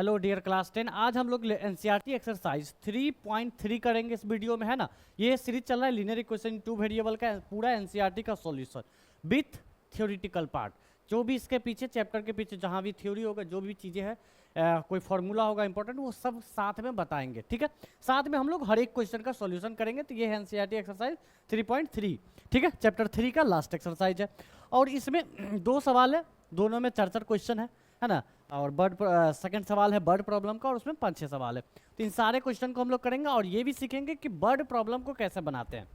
Hello dear class 10। आज हम लोग एनसीईआरटी एक्सरसाइज 3.3 करेंगे इस वीडियो में, है ना। ये सीरीज चल रहा है लीनियर इक्वेशन टू वेरिएबल का पूरा एनसीईआरटी का सॉल्यूशन विथ थ्योरेटिकल पार्ट। जो भी इसके पीछे चैप्टर के पीछे जहाँ भी थ्योरी होगा, जो भी चीज़ें हैं, कोई फॉर्मूला होगा इंपॉर्टेंट, वो सब साथ में बताएंगे, ठीक है। साथ में हम लोग हर एक क्वेश्चन का सॉल्यूशन करेंगे। तो ये है एनसीईआरटी एक्सरसाइज 3.3, ठीक है। चैप्टर 3 का लास्ट एक्सरसाइज है और इसमें दो सवाल है, दोनों में 4 क्वेश्चन है ना। और सेकंड सवाल है बर्ड प्रॉब्लम का और उसमें 5-6 सवाल है। तो इन सारे क्वेश्चन को हम लोग करेंगे और ये भी सीखेंगे कि बर्ड प्रॉब्लम को कैसे बनाते हैं।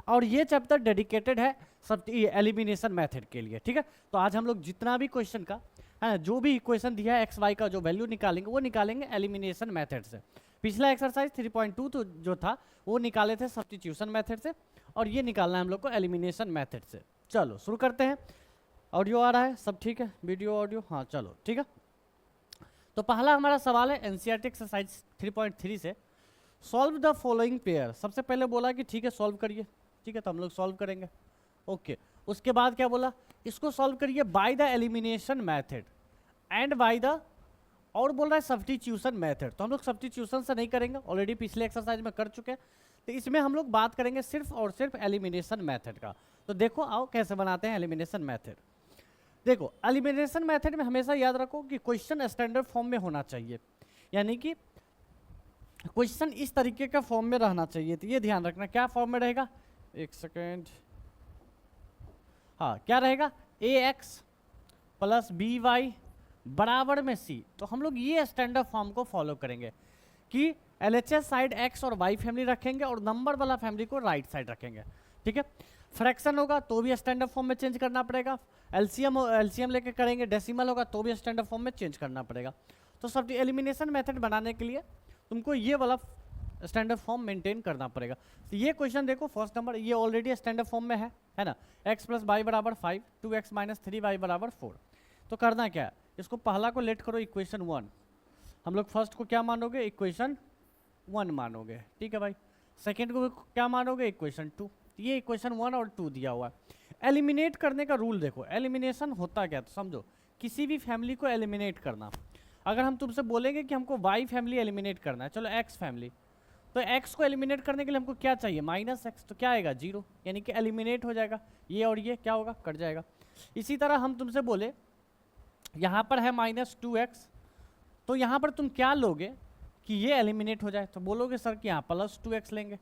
और ये चैप्टर डेडिकेटेड है सब एलिमिनेशन मेथड के लिए, ठीक है। तो आज हम लोग जितना भी क्वेश्चन का है ना, जो भी इक्वेशन दिया है एक्स वाई का जो वैल्यू निकालेंगे वो निकालेंगे एलिमिनेशन मेथड से। पिछला एक्सरसाइज 3.2 तो जो था वो निकाले थे सब्स्टिट्यूशन मेथड से, और ये निकालना है हम लोग को एलिमिनेशन मेथड से। चलो शुरू करते हैं। ऑडियो आ रहा है, सब ठीक है, वीडियो ऑडियो, हाँ चलो ठीक है। तो पहला हमारा सवाल है एनसीईआरटी एक्सरसाइज 3.3 से, सॉल्व द फॉलोइंग पेयर। सबसे पहले बोला कि ठीक है सॉल्व करिए, ठीक है, तो हम लोग सॉल्व करेंगे, ओके। उसके बाद क्या बोला, इसको सॉल्व करिए by the elimination method and by the, और बोल रहा है सब्स्टिट्यूशन मेथड। तो हम लोग सब्स्टिट्यूशन से नहीं करेंगे, ऑलरेडी पिछले एक्सरसाइज में कर चुके हैं। तो इसमें हम लोग बात करेंगे सिर्फ और सिर्फ एलिमिनेशन मेथड का। तो देखो आओ कैसे बनाते हैं एलिमिनेशन मेथड। देखो एलिमिनेशन मेथड में हमेशा याद रखो कि क्वेश्चन स्टैंडर्ड फॉर्म में होना चाहिए, यानी कि क्वेश्चन इस तरीके का फॉर्म में रहना चाहिए। तो ये ध्यान रखना क्या फॉर्म में रहेगा, एक सेकेंड, हाँ क्या रहेगा, ax प्लस by बराबर में c। तो हम लोग ये स्टैंडर्ड फॉर्म को फॉलो करेंगे कि LHS साइड x और y फैमिली रखेंगे और नंबर वाला फैमिली को राइट साइड रखेंगे, ठीक है। फ्रैक्शन होगा तो भी स्टैंडर्ड फॉर्म में चेंज करना पड़ेगा, एलसीएम लेके करेंगे, डेसिमल होगा तो भी स्टैंडर्ड फॉर्म में चेंज करना पड़ेगा। तो सब एलिमिनेशन मेथड बनाने के लिए तुमको ये वाला स्टैंडर्ड फॉर्म मेंटेन करना पड़ेगा। तो ये क्वेश्चन देखो फर्स्ट नंबर, ये ऑलरेडी स्टैंडर्ड फॉर्म में है ना। x प्लस वाई बराबर 5, 2x माइनस 3y बराबर 4। तो करना क्या है, इसको पहला को लेट करो इक्वेशन 1, हम लोग फर्स्ट को क्या मानोगे, इक्वेशन 1 मानोगे, ठीक है भाई। सेकेंड को क्या मानोगे, इक्वेशन 2। ये इक्वेशन 1 और 2 दिया हुआ है। एलिमिनेट करने का रूल देखो, एलिमिनेशन होता क्या, तो समझो किसी भी फैमिली को एलिमिनेट करना। अगर हम तुमसे बोलेंगे कि हमको y फैमिली एलिमिनेट करना है, चलो x फैमिली, तो x को एलिमिनेट करने के लिए हमको क्या चाहिए, -x, तो क्या आएगा 0, यानी कि एलिमिनेट हो जाएगा। ये और ये क्या होगा, कट जाएगा। इसी तरह हम तुमसे बोले यहाँ पर है -2x, तो यहाँ पर तुम क्या लोगे कि ये एलिमिनेट हो जाए, तो बोलोगे सर कि यहाँ +2x लेंगे,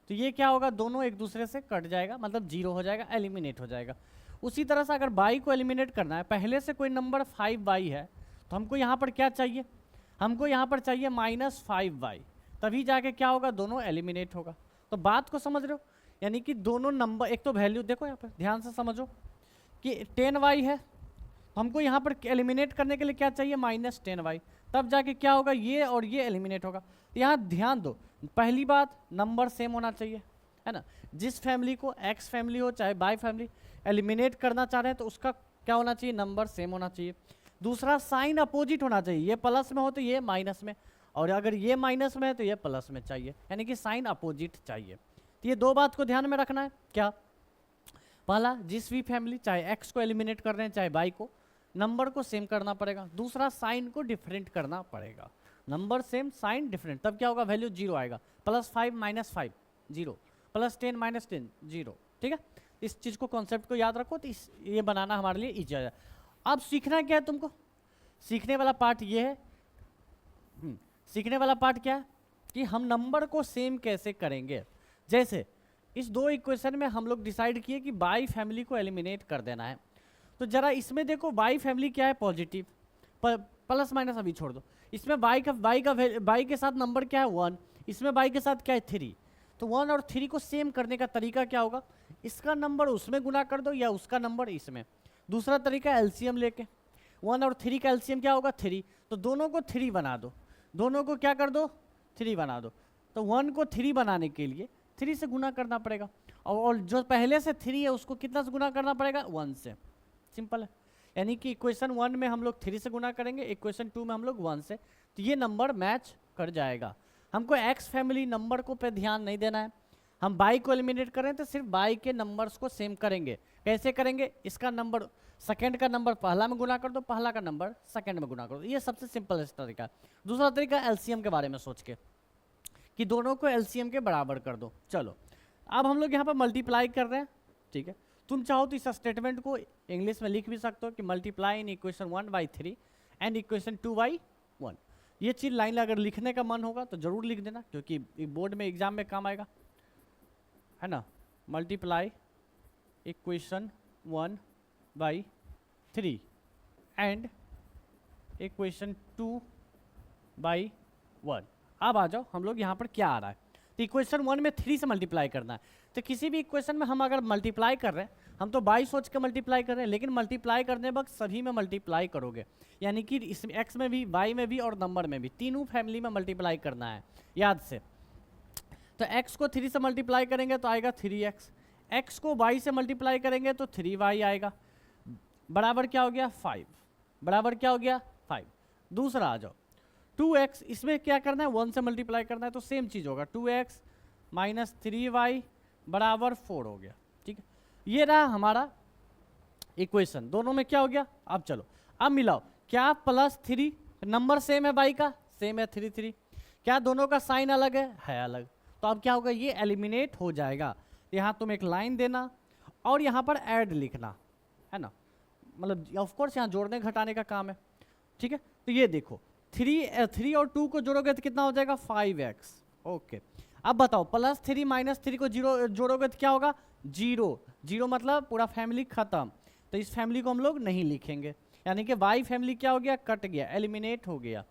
तो ये क्या होगा, दोनों एक दूसरे से कट जाएगा, मतलब 0 हो जाएगा, एलिमिनेट हो जाएगा। उसी तरह से अगर y को एलिमिनेट करना है, पहले से कोई नंबर 5y है, तो हमको यहाँ पर क्या चाहिए, हमको यहाँ पर चाहिए -5y, तभी जाके क्या होगा, दोनों एलिमिनेट होगा। तो बात को समझ रहे हो, यानी कि दोनों नंबर, एक तो वैल्यू देखो यहाँ पर ध्यान से समझो कि 10y है, तो हमको यहाँ पर एलिमिनेट करने के लिए क्या चाहिए, -10y, तब जाके क्या होगा, ये और ये एलिमिनेट होगा। तो यहाँ ध्यान दो, पहली बात नंबर सेम होना चाहिए, है ना। जिस फैमिली को x फैमिली हो चाहे y फैमिली एलिमिनेट करना चाह रहे हैं तो उसका क्या होना चाहिए, नंबर सेम होना चाहिए। दूसरा साइन अपोजिट होना चाहिए, ये प्लस में हो तो ये माइनस में, और अगर ये माइनस में है तो ये प्लस में चाहिए, यानी कि साइन अपोजिट चाहिए। तो ये दो बात को ध्यान में रखना है। क्या, पहला जिस भी फैमिली चाहे x को एलिमिनेट कर रहे हैं चाहे y को, नंबर को सेम करना पड़ेगा। दूसरा साइन को डिफरेंट करना पड़ेगा, नंबर सेम साइन डिफरेंट, तब क्या होगा, वैल्यू 0 आएगा। +5 - 5 0, +10 - 10 0, ठीक है। इस चीज़ को, कॉन्सेप्ट को याद रखो, तो ये बनाना हमारे लिए ईजी है। अब सीखना क्या है तुमको, सीखने वाला पार्ट ये है, सीखने वाला पार्ट क्या है कि हम नंबर को सेम कैसे करेंगे। जैसे इस दो इक्वेशन में हम लोग डिसाइड किए कि बाई फैमिली को एलिमिनेट कर देना है, तो जरा इसमें देखो बाई फैमिली क्या है, पॉजिटिव, प्लस माइनस अभी छोड़ दो। इसमें बाई के साथ नंबर क्या है 1, इसमें बाई के साथ क्या है 3। तो 1 और 3 को सेम करने का तरीका क्या होगा, इसका नंबर उसमें गुना कर दो या उसका नंबर इसमें। दूसरा तरीका एलसीएम लेके, 1 और 3 का एलसीएम क्या होगा 3, तो दोनों को 3 बना दो, दोनों को क्या कर दो 3 बना दो। तो 1 को 3 बनाने के लिए 3 से गुना करना पड़ेगा, और जो पहले से 3 है उसको कितना से गुना करना पड़ेगा, 1 से। सिंपल है, यानी कि इक्वेशन 1 में हम लोग 3 से गुना करेंगे, इक्वेशन 2 में हम लोग 1 से, तो ये नंबर मैच कर जाएगा। हमको x फैमिली नंबर को पे ध्यान नहीं देना है, हम y को एलिमिनेट करें तो सिर्फ y के नंबर्स को सेम करेंगे। कैसे करेंगे, इसका नंबर सेकंड का नंबर पहला में गुना कर दो, पहला का नंबर सेकंड में गुना कर दो। ये सबसे सिंपल तरीका है। दूसरा तरीका एलसीएम के बारे में सोच के कि दोनों को एलसीएम के बराबर कर दो। चलो अब हम लोग यहाँ पर मल्टीप्लाई कर रहे हैं, ठीक है। तुम चाहो तो इस स्टेटमेंट को इंग्लिश में लिख भी सकते हो कि multiply in equation 1/3 and equation 2/1। ये चीज़ लाइन अगर लिखने का मन होगा तो जरूर लिख देना, क्योंकि बोर्ड में एग्जाम में काम आएगा, है ना। Multiply equation 1/3 and equation 2/1। अब आ जाओ हम लोग यहाँ पर क्या आ रहा है, तो इक्वेशन 1 में 3 से मल्टीप्लाई करना है। तो किसी भी इक्वेशन में हम अगर मल्टीप्लाई कर रहे हैं, हम तो बाई सोच के मल्टीप्लाई कर रहे हैं, लेकिन मल्टीप्लाई करने वक्त सभी में मल्टीप्लाई करोगे, यानी कि इसमें एक्स में भी, वाई में भी और नंबर में भी, तीनों फैमिली में मल्टीप्लाई करना है याद से। तो x को 3 से मल्टीप्लाई करेंगे तो आएगा 3x, x को y से मल्टीप्लाई करेंगे तो 3y आएगा, बराबर क्या हो गया 5, बराबर क्या हो गया 5। दूसरा आ जाओ 2x, इसमें क्या करना है 1 से मल्टीप्लाई करना है, तो सेम चीज़ होगा 2x माइनस 3y बराबर 4 हो गया, ठीक है। ये रहा हमारा इक्वेशन, दोनों में क्या हो गया। अब चलो अब मिलाओ, क्या +3 नंबर सेम है y का, सेम है 3, क्या दोनों का साइन अलग है अलग। तो अब क्या होगा, ये एलिमिनेट हो जाएगा। यहाँ तुम एक लाइन देना और यहाँ पर ऐड लिखना, है ना, मतलब ऑफ कोर्स यहाँ जोड़ने घटाने का काम है, ठीक है। तो ये देखो 3 और 2 को जोड़ोगे तो कितना हो जाएगा 5x, ओके। अब बताओ +3 -3 को जोड़ोगे तो क्या होगा 0 मतलब पूरा फैमिली खत्म। तो इस फैमिली को हम लोग नहीं लिखेंगे, यानी कि y फैमिली क्या हो गया, कट गया, एलिमिनेट हो गया।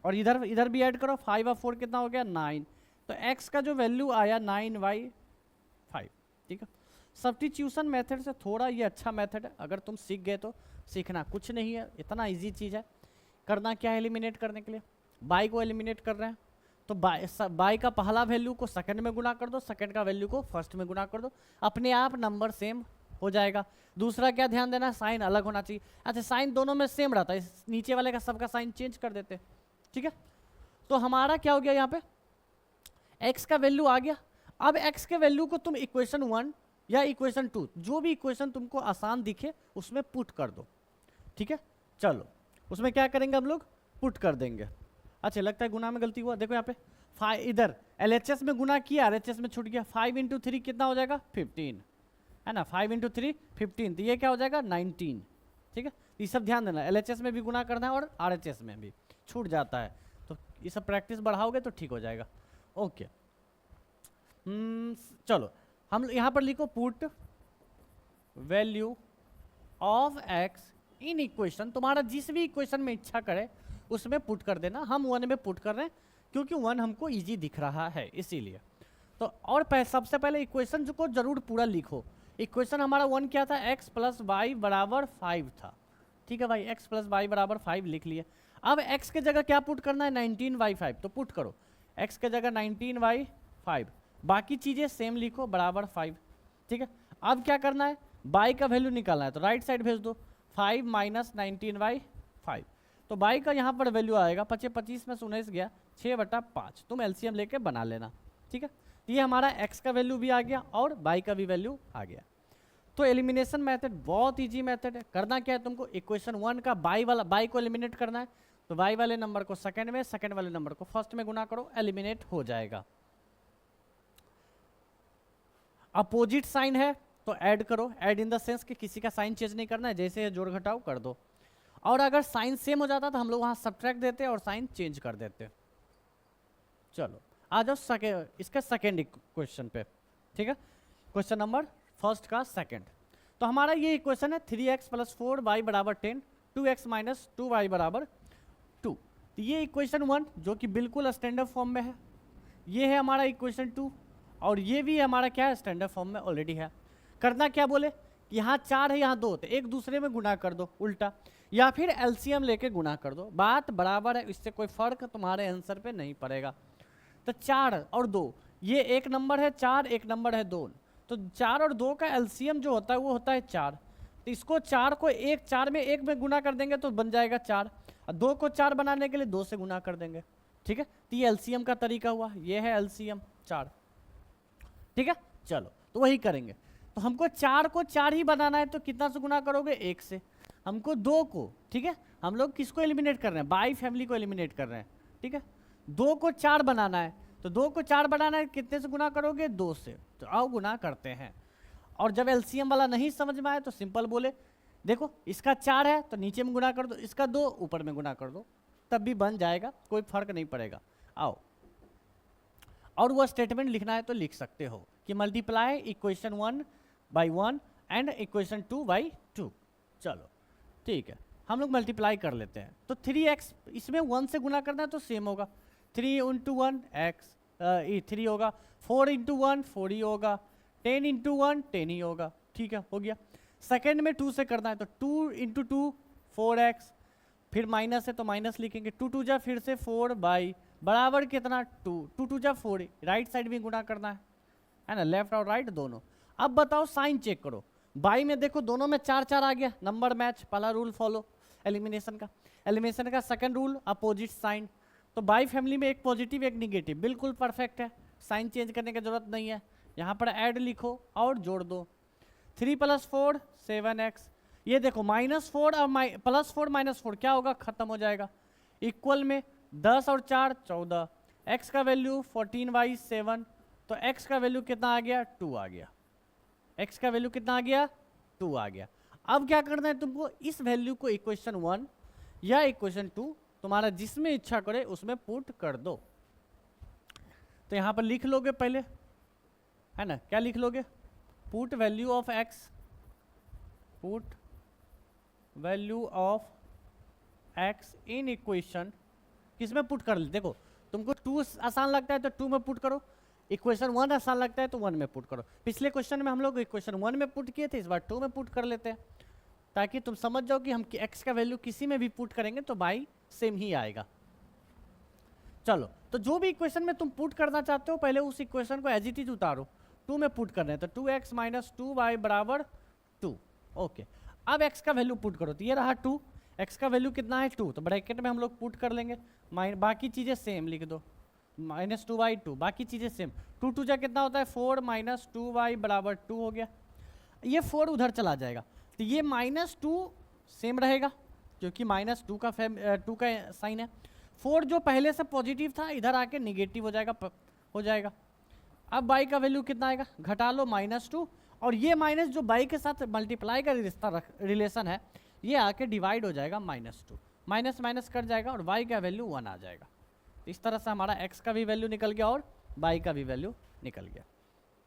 और इधर भी ऐड करो, 5 और 4 कितना हो गया 9। तो x का जो वैल्यू आया 9/5, ठीक है। सब्स्टिट्यूशन मेथड से थोड़ा ये अच्छा मेथड है, अगर तुम सीख गए तो सीखना कुछ नहीं है, इतना इजी चीज़ है। करना क्या है एलिमिनेट करने के लिए, बाई को एलिमिनेट कर रहे हैं तो बाई का पहला वैल्यू को सेकंड में गुना कर दो, सेकंड का वैल्यू को फर्स्ट में गुना कर दो, अपने आप नंबर सेम हो जाएगा। दूसरा क्या ध्यान देना, साइन अलग होना चाहिए। अच्छा साइन दोनों में सेम रहता है, इस नीचे वाले का सबका साइन चेंज कर देते हैं, ठीक है। तो हमारा क्या हो गया, यहाँ पे x का वैल्यू आ गया। अब x के वैल्यू को तुम इक्वेशन 1 या इक्वेशन 2, जो भी इक्वेशन तुमको आसान दिखे उसमें पुट कर दो, ठीक है। चलो उसमें क्या करेंगे हम लोग, पुट कर देंगे। अच्छा लगता है गुना में गलती हुआ, देखो यहाँ पे इधर LHS में गुना किया, RHS में छूट गया। 5 × 3 कितना हो जाएगा 15, है ना, 5 × 3 15, तो ये क्या हो जाएगा 19, ठीक है। ये सब ध्यान देना, LHS में भी गुना करना है और RHS में भी, छूट जाता है तो ये सब प्रैक्टिस बढ़ाओगे तो ठीक हो जाएगा, ओके। चलो हम यहाँ पर लिखो put value of x in equation, तुम्हारा जिस भी इक्वेशन में इच्छा करे उसमें पुट कर देना। हम 1 में पुट कर रहे हैं क्योंकि 1 हमको इजी दिख रहा है इसीलिए। तो और सबसे पहले इक्वेशन को जरूर पूरा लिखो। इक्वेशन हमारा 1 क्या था, x + y = 5 था, ठीक है भाई, x + y = 5 लिख लिए। अब x के जगह क्या पुट करना है 19/5, तो पुट करो x के जगह 19/5, बाकी चीज़ें सेम लिखो बराबर 5, ठीक है। अब क्या करना है, y का वैल्यू निकालना है, तो राइट साइड भेज दो, 5 - 19/5, तो y का यहाँ पर वैल्यू आएगा 25 में से 19 गया 6/5, तुम LCM लेके बना लेना, ठीक है। ये हमारा x का वैल्यू भी आ गया और y का भी वैल्यू आ गया। तो एलिमिनेशन मेथड बहुत इजी मेथड है। करना क्या है तुमको, इक्वेशन 1 का बाई को एलिमिनेट करना है, तो y वाले नंबर को सेकंड में, सेकंड वाले नंबर को फर्स्ट में गुना करो, एलिमिनेट हो जाएगा। अपोजिट साइन है तो ऐड करो, ऐड इन द सेंस कि किसी का साइन चेंज नहीं करना है, जैसे जोड़ घटाओ कर दो। और अगर साइन सेम हो जाता तो हम लोग वहाँ सब्ट्रैक्ट देते और साइन चेंज कर देते। चलो आ जाओ इसका सेकेंड इक्वेशन पे, ठीक है, क्वेश्चन नंबर फर्स्ट का सेकेंड। तो हमारा ये इक्वेशन है 3x + 4y = 10, 2x - 2y = 2। तो ये इक्वेशन 1 जो कि बिल्कुल स्टैंडर्ड फॉर्म में है, ये है हमारा इक्वेशन 2 और ये भी हमारा क्या है स्टैंडर्ड फॉर्म में ऑलरेडी है। करना क्या बोले, यहाँ 4 है यहाँ 2, तो एक दूसरे में गुना कर दो उल्टा, या फिर LCM लेके गुना कर दो, बात बराबर है, इससे कोई फर्क तुम्हारे आंसर पे नहीं पड़ेगा। तो 4 और 2, ये एक नंबर है 4, एक नंबर है 2, तो 4 और 2 का LCM जो होता है वो होता है 4। तो इसको 4 को 4 में 1 में गुना कर देंगे तो बन जाएगा 4, और 2 को 4 बनाने के लिए 2 से गुना कर देंगे, ठीक है। तो ये LCM का तरीका हुआ, ये है LCM 4, ठीक है। चलो तो वही करेंगे, तो हमको 4 को 4 ही बनाना है, तो कितना से गुना करोगे? 1 से। हमको 2 को, ठीक है, हम लोग किसको एलिमिनेट कर रहे हैं? बाई फैमिली को एलिमिनेट कर रहे हैं, ठीक है। 2 को 4 बनाना है, तो 2 को 4 बनाना है, कितने से गुना करोगे? 2 से। तो आओ गुना करते हैं। और जब एलसीएम वाला नहीं समझ में आए तो सिंपल बोले, देखो इसका 4 है तो नीचे में गुना कर दो, इसका 2 ऊपर में गुना कर दो, तब भी बन जाएगा, कोई फर्क नहीं पड़ेगा। आओ, और वो स्टेटमेंट लिखना है तो लिख सकते हो कि multiply equation 1 by 1 and equation 2 by 2। चलो ठीक है, हम लोग मल्टीप्लाई कर लेते हैं। तो 3x इसमें 1 से गुना करना है तो सेम होगा, 3 इंटू 1 x 3 होगा, 4 इंटू 1 4 ही होगा, 10 इंटू 1 10 ही होगा, ठीक है, हो गया। सेकेंड में 2 से करना है तो 2 इंटू 2 4x, फिर माइनस है तो माइनस लिखेंगे, 2 2 जा फिर से 4 बाई बराबर कितना? 2 2 2 जा 4, राइट साइड भी गुना करना है ना, लेफ्ट और राइट दोनों। अब बताओ साइन चेक करो, बाई में देखो दोनों में 4 4 आ गया, नंबर मैच, पहला रूल फॉलो एलिमिनेशन का। एलिमिनेशन का सेकंड रूल अपोजिट साइन, तो बाई फैमिली में एक पॉजिटिव एक निगेटिव, बिल्कुल परफेक्ट है, साइन चेंज करने की जरूरत नहीं है। यहाँ पर ऐड लिखो और जोड़ दो, 3 + 4 7x, ये देखो -4 और +4 -4 क्या होगा? खत्म हो जाएगा। इक्वल में 10 और 4 14, x का वैल्यू 14/7, तो x का वैल्यू कितना आ गया? 2 आ गया। x का वैल्यू कितना आ गया? 2 आ गया। अब क्या करना है तुमको? इस वैल्यू को इक्वेशन 1 या इक्वेशन 2 तुम्हारा जिसमें इच्छा करे उसमें पुट कर दो। तो यहां पर लिख लोगे पहले, है ना, क्या लिख लोगे? Put value of x, put value of x in equation, किसमें पुट कर ले? देखो तुमको 2 आसान लगता है तो 2 में पुट करो, इक्वेशन 1 आसान लगता है तो 1 में पुट करो। पिछले क्वेश्चन में हम लोग इक्वेशन 1 में पुट किए थे, इस बार 2 में पुट कर लेते हैं, ताकि तुम समझ जाओ कि हम x का वैल्यू किसी में भी पुट करेंगे तो बाई सेम ही आएगा। चलो, तो जो भी इक्वेशन में तुम पुट करना चाहते हो पहले उस इक्वेशन को एज इट इज उतारो, 2 में पुट करना है तो 2x - 2y बराबर 2। ओके, अब x का वैल्यू पुट करो, तो ये रहा 2, x का वैल्यू कितना है? 2, तो ब्रैकेट में हम लोग पुट कर लेंगे, बाकी चीज़ें सेम लिख दो, -2/2, बाकी चीज़ें सेम। 2 2 जा कितना होता है? 4 - 2y बराबर 2 हो गया। ये 4 उधर चला जाएगा, तो ये -2 सेम रहेगा क्योंकि -2 का 2 का साइन है। 4 जो पहले से पॉजिटिव था इधर आके निगेटिव हो जाएगा। अब बाई का वैल्यू कितना आएगा? घटा लो, -2, और ये माइनस जो बाई के साथ मल्टीप्लाई का रिलेशन है ये आके डिवाइड हो जाएगा, -2 माइनस माइनस कट जाएगा और y का वैल्यू 1 आ जाएगा। इस तरह से हमारा x का भी वैल्यू निकल गया और y का भी वैल्यू निकल गया।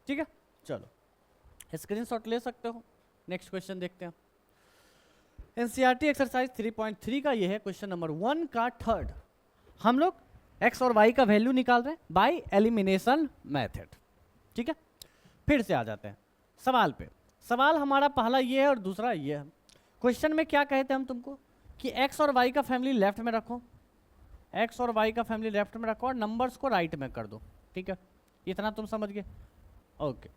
ठीक है, चलो स्क्रीनशॉट ले सकते हो। नेक्स्ट क्वेश्चन देखते हैं। एनसीईआरटी एक्सरसाइज 3.3 का ये है क्वेश्चन नंबर 1 का थर्ड। हम लोग x और y का वैल्यू निकाल रहे हैं बाय एलिमिनेशन मेथड। ठीक है, फिर से आ जाते हैं सवाल पे। सवाल हमारा पहला ये है और दूसरा ये है। क्वेश्चन में क्या कहते हैं हम तुमको कि x और y का फैमिली लेफ्ट में रखो, x और y का फैमिली लेफ्ट में रखो और नंबर्स को राइट में कर दो। ठीक है, इतना तुम समझ गए? ओके।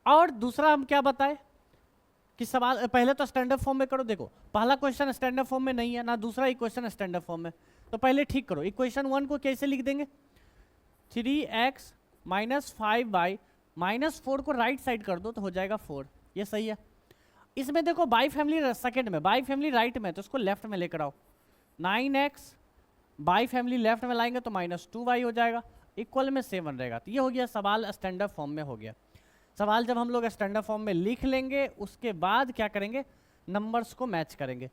और दूसरा हम क्या बताए कि सवाल पहले तो स्टैंडर्ड फॉर्म में करो। देखो पहला क्वेश्चन स्टैंडर्ड फॉर्म में नहीं है ना, दूसरा इक्वेशन स्टैंडर्ड फॉर्म में, तो पहले ठीक करो। इक्वेशन 1 को कैसे लिख देंगे? 3x - 5y -4 को राइट साइड कर दो तो हो जाएगा 4। ये सही है। इसमें देखो बाई फैमिली सेकंड में, बाई फैमिली राइट में, तो इसको लेफ्ट में लेकर आओ। 9x बाई फैमिली लेफ्ट में लाएंगे तो -2y हो जाएगा, इक्वल में 7 रहेगा। तो ये हो गया सवाल स्टैंडर्ड फॉर्म में हो गया। सवाल जब हम लोग स्टैंडर्ड फॉर्म में लिख लेंगे उसके बाद क्या करेंगे? नंबर्स को मैच करेंगे।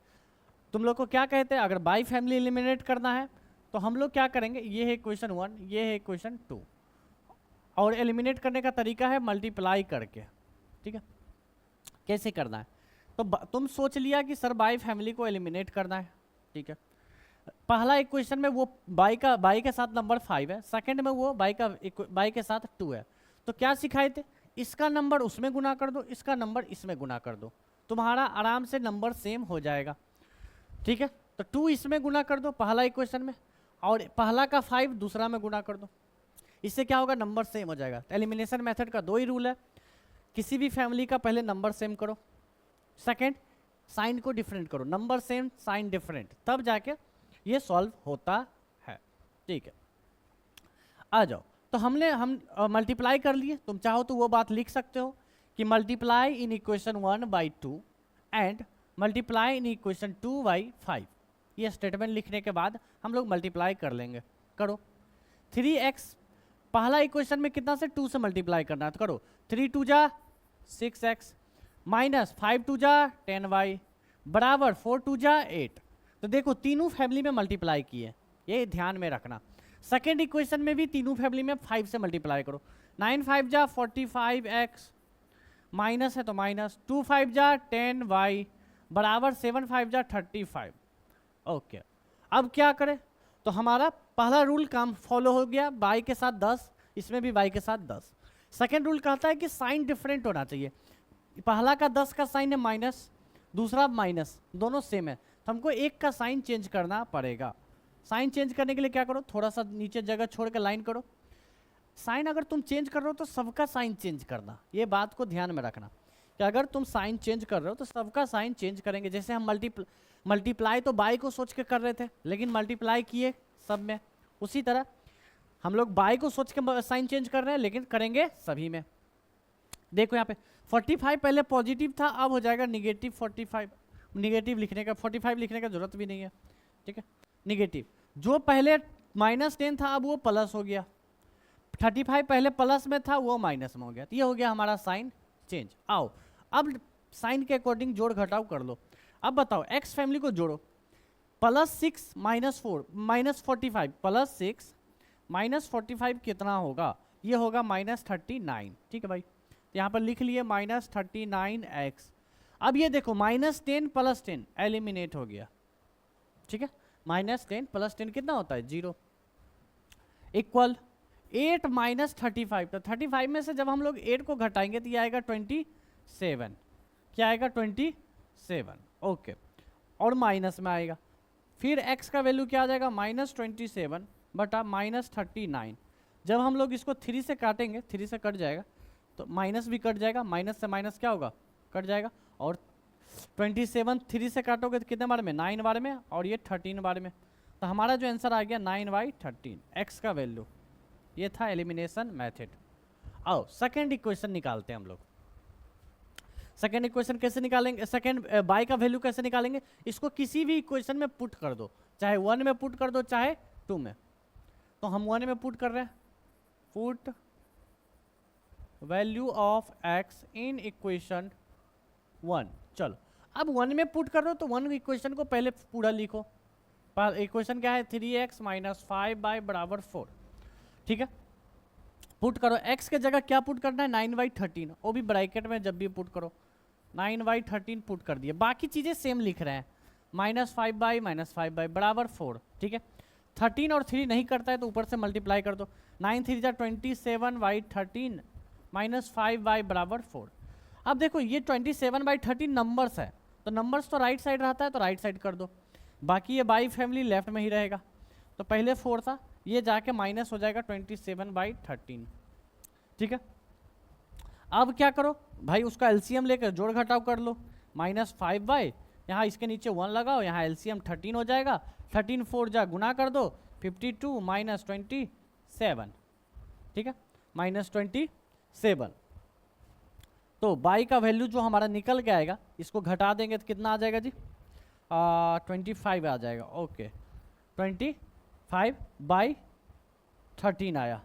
तुम लोग को क्या कहते हैं? अगर बाई फैमिली एलिमिनेट करना है तो हम लोग क्या करेंगे? ये है इक्वेशन 1, ये है इक्वेशन 2, और एलिमिनेट करने का तरीका है मल्टीप्लाई करके। ठीक है, कैसे करना है? तो तुम सोच लिया कि सर बाई फैमिली को एलिमिनेट करना है। ठीक है, पहला इक्वेशन में वो बाई के साथ नंबर 5 है, सेकंड में वो बाई के साथ 2 है। तो क्या सिखाए थे? इसका नंबर उसमें गुना कर दो, इसका नंबर इसमें गुना कर दो, तुम्हारा आराम से नंबर सेम हो जाएगा। ठीक है, तो 2 इसमें गुना कर दो पहला इक्वेशन में, और पहला का 5 दूसरा में गुना कर दो। इससे क्या होगा? नंबर सेम हो जाएगा। एलिमिनेशन मेथड का 2 ही रूल है, किसी भी फैमिली का पहले नंबर सेम करो, सेकंड साइन को डिफरेंट करो, नंबर सेम साइन डिफरेंट, तब जाके ये सॉल्व होता है। ठीक है, आ जाओ। तो हम मल्टीप्लाई कर लिए, तुम चाहो तो वो बात लिख सकते हो कि multiply in equation 1 by 2 and multiply in equation 2 by 5। ये स्टेटमेंट लिखने के बाद हम लोग मल्टीप्लाई कर लेंगे। करो 3x, पहला इक्वेशन में कितना से 2 से मल्टीप्लाई करना है, तो करो 3 2 जा 6x माइनस 5 2 जा 10y बराबर 4 2 जा 8। तो देखो तीनों फैमिली में मल्टीप्लाई किए, ये ध्यान में रखना। सेकेंड इक्वेशन में भी तीनों फैमिली में 5 से मल्टीप्लाई करो। 9 5 जा 45x माइनस है तो माइनस 2 5 जा 10y बराबर 7 5 जा 35। ओके, अब क्या करें, तो हमारा पहला रूल काम फॉलो हो गया, y के साथ 10, इसमें भी y के साथ 10। सेकेंड रूल कहता है कि साइन डिफरेंट होना चाहिए। पहला का 10 का साइन है माइनस, दूसरा माइनस, दोनों सेम है, तो हमको एक का साइन चेंज करना पड़ेगा। साइन चेंज करने के लिए क्या करो, थोड़ा सा नीचे जगह छोड़ के लाइन करो। साइन अगर तुम चेंज कर रहे हो तो सबका साइन चेंज करना, ये बात को ध्यान में रखना कि अगर तुम साइन चेंज कर रहे हो तो सबका साइन चेंज करेंगे। जैसे हम मल्टीप्लाई तो बाई को सोच के कर रहे थे, लेकिन मल्टीप्लाई किए सब में, उसी तरह हम लोग बाई को सोच के साइन चेंज कर रहे हैं, लेकिन करेंगे सभी में। देखो यहाँ पे 45 पहले पॉजिटिव था, अब हो जाएगा निगेटिव 45। निगेटिव लिखने का 45 लिखने का जरूरत भी नहीं है, ठीक है। निगेटिव जो पहले -10 था अब वो प्लस हो गया, 35 पहले प्लस में था वो माइनस में हो गया, तो ये हो गया हमारा साइन चेंज। आओ अब साइन के अकॉर्डिंग जोड़ घटाव कर लो। अब बताओ एक्स फैमिली को जोड़ो, +6 -4 -45 +6 -45 कितना होगा, ये होगा -39, ठीक है भाई। तो यहाँ पर लिख लिए -39x। अब ये देखो -10 + 10 एलिमिनेट हो गया, ठीक है। -10 + 10 कितना होता है 0, इक्वल 8 - 35। तो 35 में से जब हम लोग 8 को घटाएंगे तो ये आएगा 27, क्या आएगा 27, ओके। और माइनस में आएगा, फिर x का वैल्यू क्या आ जाएगा -27 बटा -39। जब हम लोग इसको 3 से काटेंगे, 3 से कट जाएगा तो माइनस भी कट जाएगा, माइनस से माइनस क्या होगा कट जाएगा। और 27 3 से काटोगे तो कितने बार में 9 बार में, और ये 13 बार में। तो हमारा जो आंसर आ गया 9/13 x का वैल्यू। ये था एलिमिनेशन मेथड। आओ सेकेंड इक्वेशन निकालते हैं हम लोग। सेकेंड इक्वेशन कैसे निकालेंगे, सेकेंड बाई का वैल्यू कैसे निकालेंगे, इसको किसी भी इक्वेशन में पुट कर दो, चाहे 1 में पुट कर दो चाहे 2 में। तो हम 1 में पुट कर रहे हैं, put value of x in equation 1। चलो अब 1 में पुट कर रहे हो तो 1 इक्वेशन को पहले पूरा लिखो। इक्वेशन क्या है 3x - 5y = 4, ठीक है। पुट करो, x के जगह क्या पुट करना है 9/13, वो भी ब्रैकेट में जब भी पुट करो 9/13 पुट कर दिए। बाकी चीज़ें सेम लिख रहे हैं, -5y - 5y = 4, ठीक है। 13 और 3 नहीं करता है तो ऊपर से मल्टीप्लाई कर दो, 9 3 जा 27/13 -5y = 4। अब देखो ये 27/13 नंबर्स है, तो नंबर्स तो राइट साइड रहता है तो राइट साइड कर दो, बाकी ये बाई फैमिली लेफ्ट में ही रहेगा। तो पहले 4 था, ये जाके माइनस हो जाएगा 27/13, ठीक है। अब क्या करो भाई, उसका एलसीएम लेकर जोड़ घटाव कर लो, -5y, यहाँ इसके नीचे 1 लगाओ, यहाँ एलसीएम 13 हो जाएगा, 13 4 जा गुना कर दो 52 - 27, ठीक है, -27। तो बाई का वैल्यू जो हमारा निकल के आएगा, इसको घटा देंगे तो कितना आ जाएगा जी 25 आ जाएगा, ओके। 25/13 आया,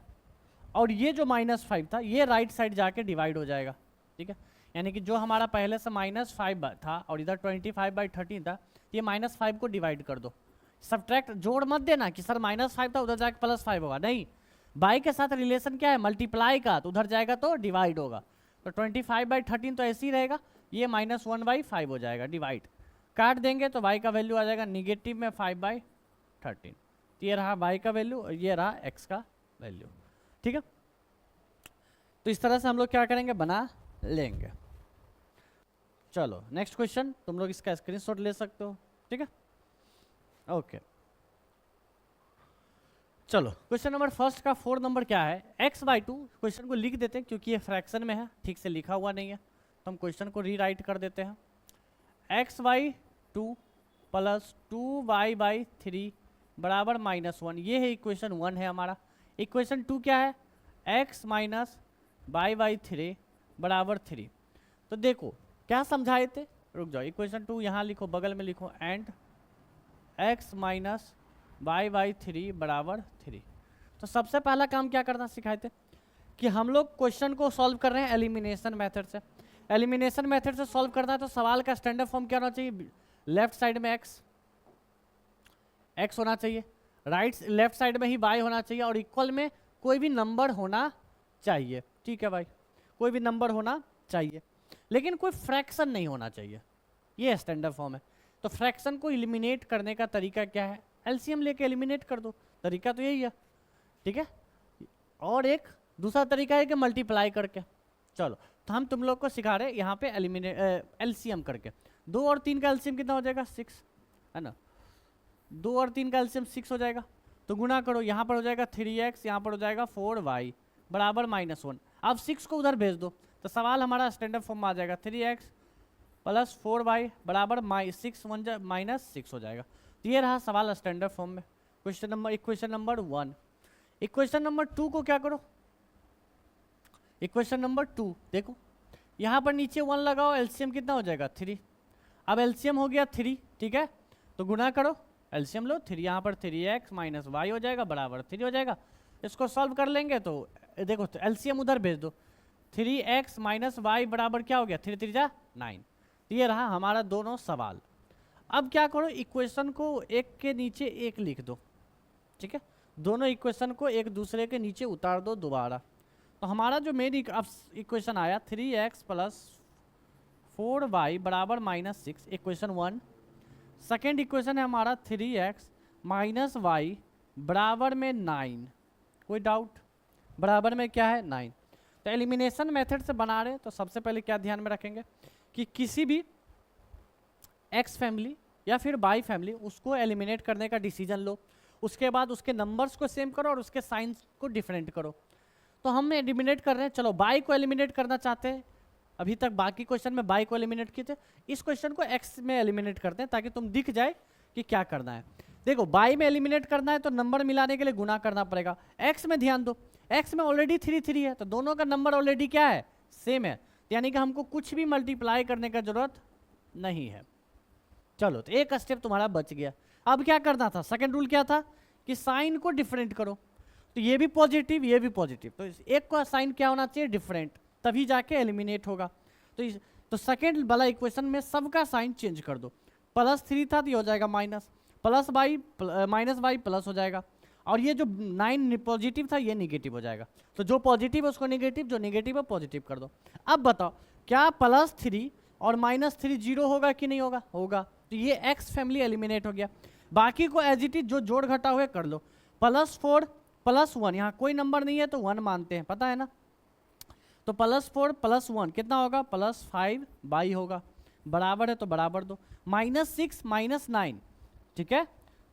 और ये जो -5 था ये राइट साइड जाके डिवाइड हो जाएगा, ठीक है। यानी कि जो हमारा पहले से -5 था और इधर 25/13 था, ये -5 को डिवाइड कर दो। सब्ट्रैक्ट जोड़ मत देना कि सर -5 था उधर जाके +5 होगा, नहीं। बाई के साथ रिलेशन क्या है मल्टीप्लाई का, तो उधर जाएगा तो डिवाइड होगा। तो 25/13 तो ऐसे ही रहेगा, ये -1/5 हो जाएगा डिवाइड, काट देंगे तो बाई का वैल्यू आ जाएगा निगेटिव में 5/13। ये रहा बाई का वैल्यू और ये रहा एक्स का वैल्यू, ठीक है। तो इस तरह से हम लोग क्या करेंगे बना लेंगे। चलो नेक्स्ट क्वेश्चन, तुम लोग इसका स्क्रीनशॉट ले सकते हो, ठीक है, ओके। चलो क्वेश्चन नंबर फर्स्ट का 4 नंबर क्या है, x/2। क्वेश्चन को लिख देते हैं क्योंकि ये फ्रैक्शन में है, ठीक से लिखा हुआ नहीं है, तो हम क्वेश्चन को रीराइट कर देते हैं। x/2 + 2y/3 बराबर -1, ये है इक्वेशन 1 है हमारा। इक्वेशन 2 क्या है, x - y/3 = 3। तो देखो क्या समझाए थे, रुक जाओ, इक्वेशन 2 यहाँ लिखो, बगल में लिखो, and x minus y by 3 बराबर 3। तो सबसे पहला काम क्या करना सिखाए थे कि हम लोग क्वेश्चन को सॉल्व कर रहे हैं एलिमिनेशन मेथड से। एलिमिनेशन मेथड से सॉल्व करना है तो सवाल का स्टैंडर्ड फॉर्म क्या होना चाहिए, लेफ्ट साइड में x होना चाहिए, लेफ्ट साइड में ही y होना चाहिए, और इक्वल में कोई भी नंबर होना चाहिए। ठीक है भाई, कोई भी नंबर होना चाहिए, लेकिन कोई फ्रैक्शन नहीं होना चाहिए, ये स्टैंडर्ड फॉर्म है। तो फ्रैक्शन को एलिमिनेट करने का तरीका क्या है, एलसीएम लेके एलिमिनेट कर दो, तरीका तो यही है। ठीक है, और एक दूसरा तरीका है कि मल्टीप्लाई करके। चलो तो हम तुम लोग को सिखा रहे हैं यहाँ पे एलसीएम करके। 2 और 3 का एलसीएम कितना हो जाएगा, 6 है ना। 2 और 3 का एलसीएम 6 हो जाएगा, तो गुना करो, यहाँ पर हो जाएगा 3x, यहाँ पर हो जाएगा 4y बराबर -1। अब 6 को उधर भेज दो तो सवाल हमारा स्टैंडर्ड फॉर्म में आ जाएगा, 3x प्लस 4y बराबर -6 हो जाएगा। तो ये रहा सवाल स्टैंडर्ड फॉर्म में। Equation number 1। इक्वेशन नंबर 2 को क्या करो, इक्वेशन नंबर 2 देखो, यहाँ पर नीचे 1 लगाओ, एलसीएम कितना हो जाएगा 3। अब एलसीएम हो गया 3, ठीक है, तो गुना करो, एलसीएम लो 3, यहाँ पर 3x माइनस वाई हो जाएगा बराबर 3 हो जाएगा। इसको सॉल्व कर लेंगे तो देखो तो एलसीएम उधर भेज दो, 3x माइनस वाई बराबर क्या हो गया, 3 3 जा 9। ये रहा हमारा दोनों सवाल। अब क्या करो, इक्वेशन को एक के नीचे एक लिख दो, ठीक है, दोनों इक्वेशन को एक दूसरे के नीचे उतार दो दोबारा। तो हमारा जो मेन इक्वेशन आया 3x प्लस 4y बराबर -6, इक्वेशन 1। सेकेंड इक्वेशन है हमारा 3x माइनस वाई बराबर में 9। कोई डाउट, बराबर में क्या है 9। तो एलिमिनेशन मेथड से बना रहे हैं तो सबसे पहले क्या ध्यान में रखेंगे कि किसी भी x फैमिली या फिर y फैमिली उसको एलिमिनेट करने का डिसीजन लो, उसके बाद उसके नंबर्स को सेम करो और उसके साइंस को डिफरेंट करो। तो हम एलिमिनेट कर रहे हैं, चलो y को एलिमिनेट करना चाहते हैं, अभी तक बाकी क्वेश्चन में y को एलिमिनेट किए थे, इस क्वेश्चन को x में एलिमिनेट करते हैं ताकि तुम दिख जाए कि क्या करना है। देखो y में एलिमिनेट करना है तो नंबर मिलाने के लिए गुना करना पड़ेगा। x में ध्यान दो, x में ऑलरेडी 3 3 है, तो दोनों का नंबर ऑलरेडी क्या है, सेम है, यानी कि हमको कुछ भी मल्टीप्लाई करने का जरूरत नहीं है। चलो तो एक स्टेप तुम्हारा बच गया। अब क्या करना था, सेकंड रूल क्या था कि साइन को डिफरेंट करो, तो ये भी पॉजिटिव ये भी पॉजिटिव, तो एक का साइन क्या होना चाहिए, डिफरेंट, तभी जाके एलिमिनेट होगा। तो सेकंड वाला इक्वेशन में सबका साइन चेंज कर दो, +3 था तो ये हो जाएगा minus, plus y minus y plus हो जाएगा, और ये जो 9 पॉजिटिव था ये निगेटिव हो जाएगा। तो जो पॉजिटिव है उसको निगेटिव, जो निगेटिव है पॉजिटिव कर दो। अब बताओ क्या +3 और -3 0 होगा कि नहीं होगा, होगा। तो ये x फैमिली एलिमिनेट हो गया। बाकी को एज इट इज जो जोड़ घटा हुए कर लो, +4 + 1, यहाँ कोई नंबर नहीं है तो 1 मानते हैं, पता है ना। तो +4 + 1 कितना होगा, +5 बाई होगा, बराबर है तो बराबर दो, -6 -9, ठीक है,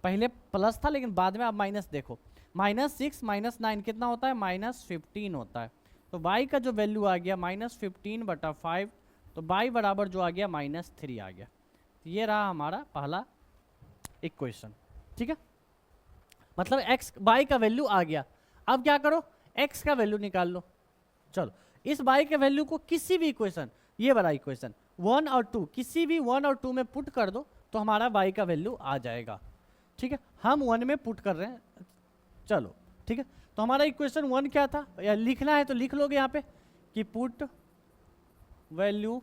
पहले प्लस था लेकिन बाद में आप माइनस देखो, -6 -9 कितना होता है, -15 होता है। तो y का जो वैल्यू आ गया -15/5, तो y बराबर जो आ गया -3 आ गया। ये रहा हमारा पहला इक्वेशन, ठीक है, मतलब x y का वैल्यू आ गया। अब क्या करो, x का वैल्यू निकाल लो। चलो इस y के वैल्यू को किसी भी इक्वेशन, ये वाला इक्वेशन 1 और 2, किसी भी 1 और 2 में पुट कर दो तो हमारा y का वैल्यू आ जाएगा, ठीक है। हम 1 में पुट कर रहे हैं, चलो ठीक है। तो हमारा इक्वेशन 1 क्या था, या लिखना है तो लिख लोगे यहाँ पे कि put value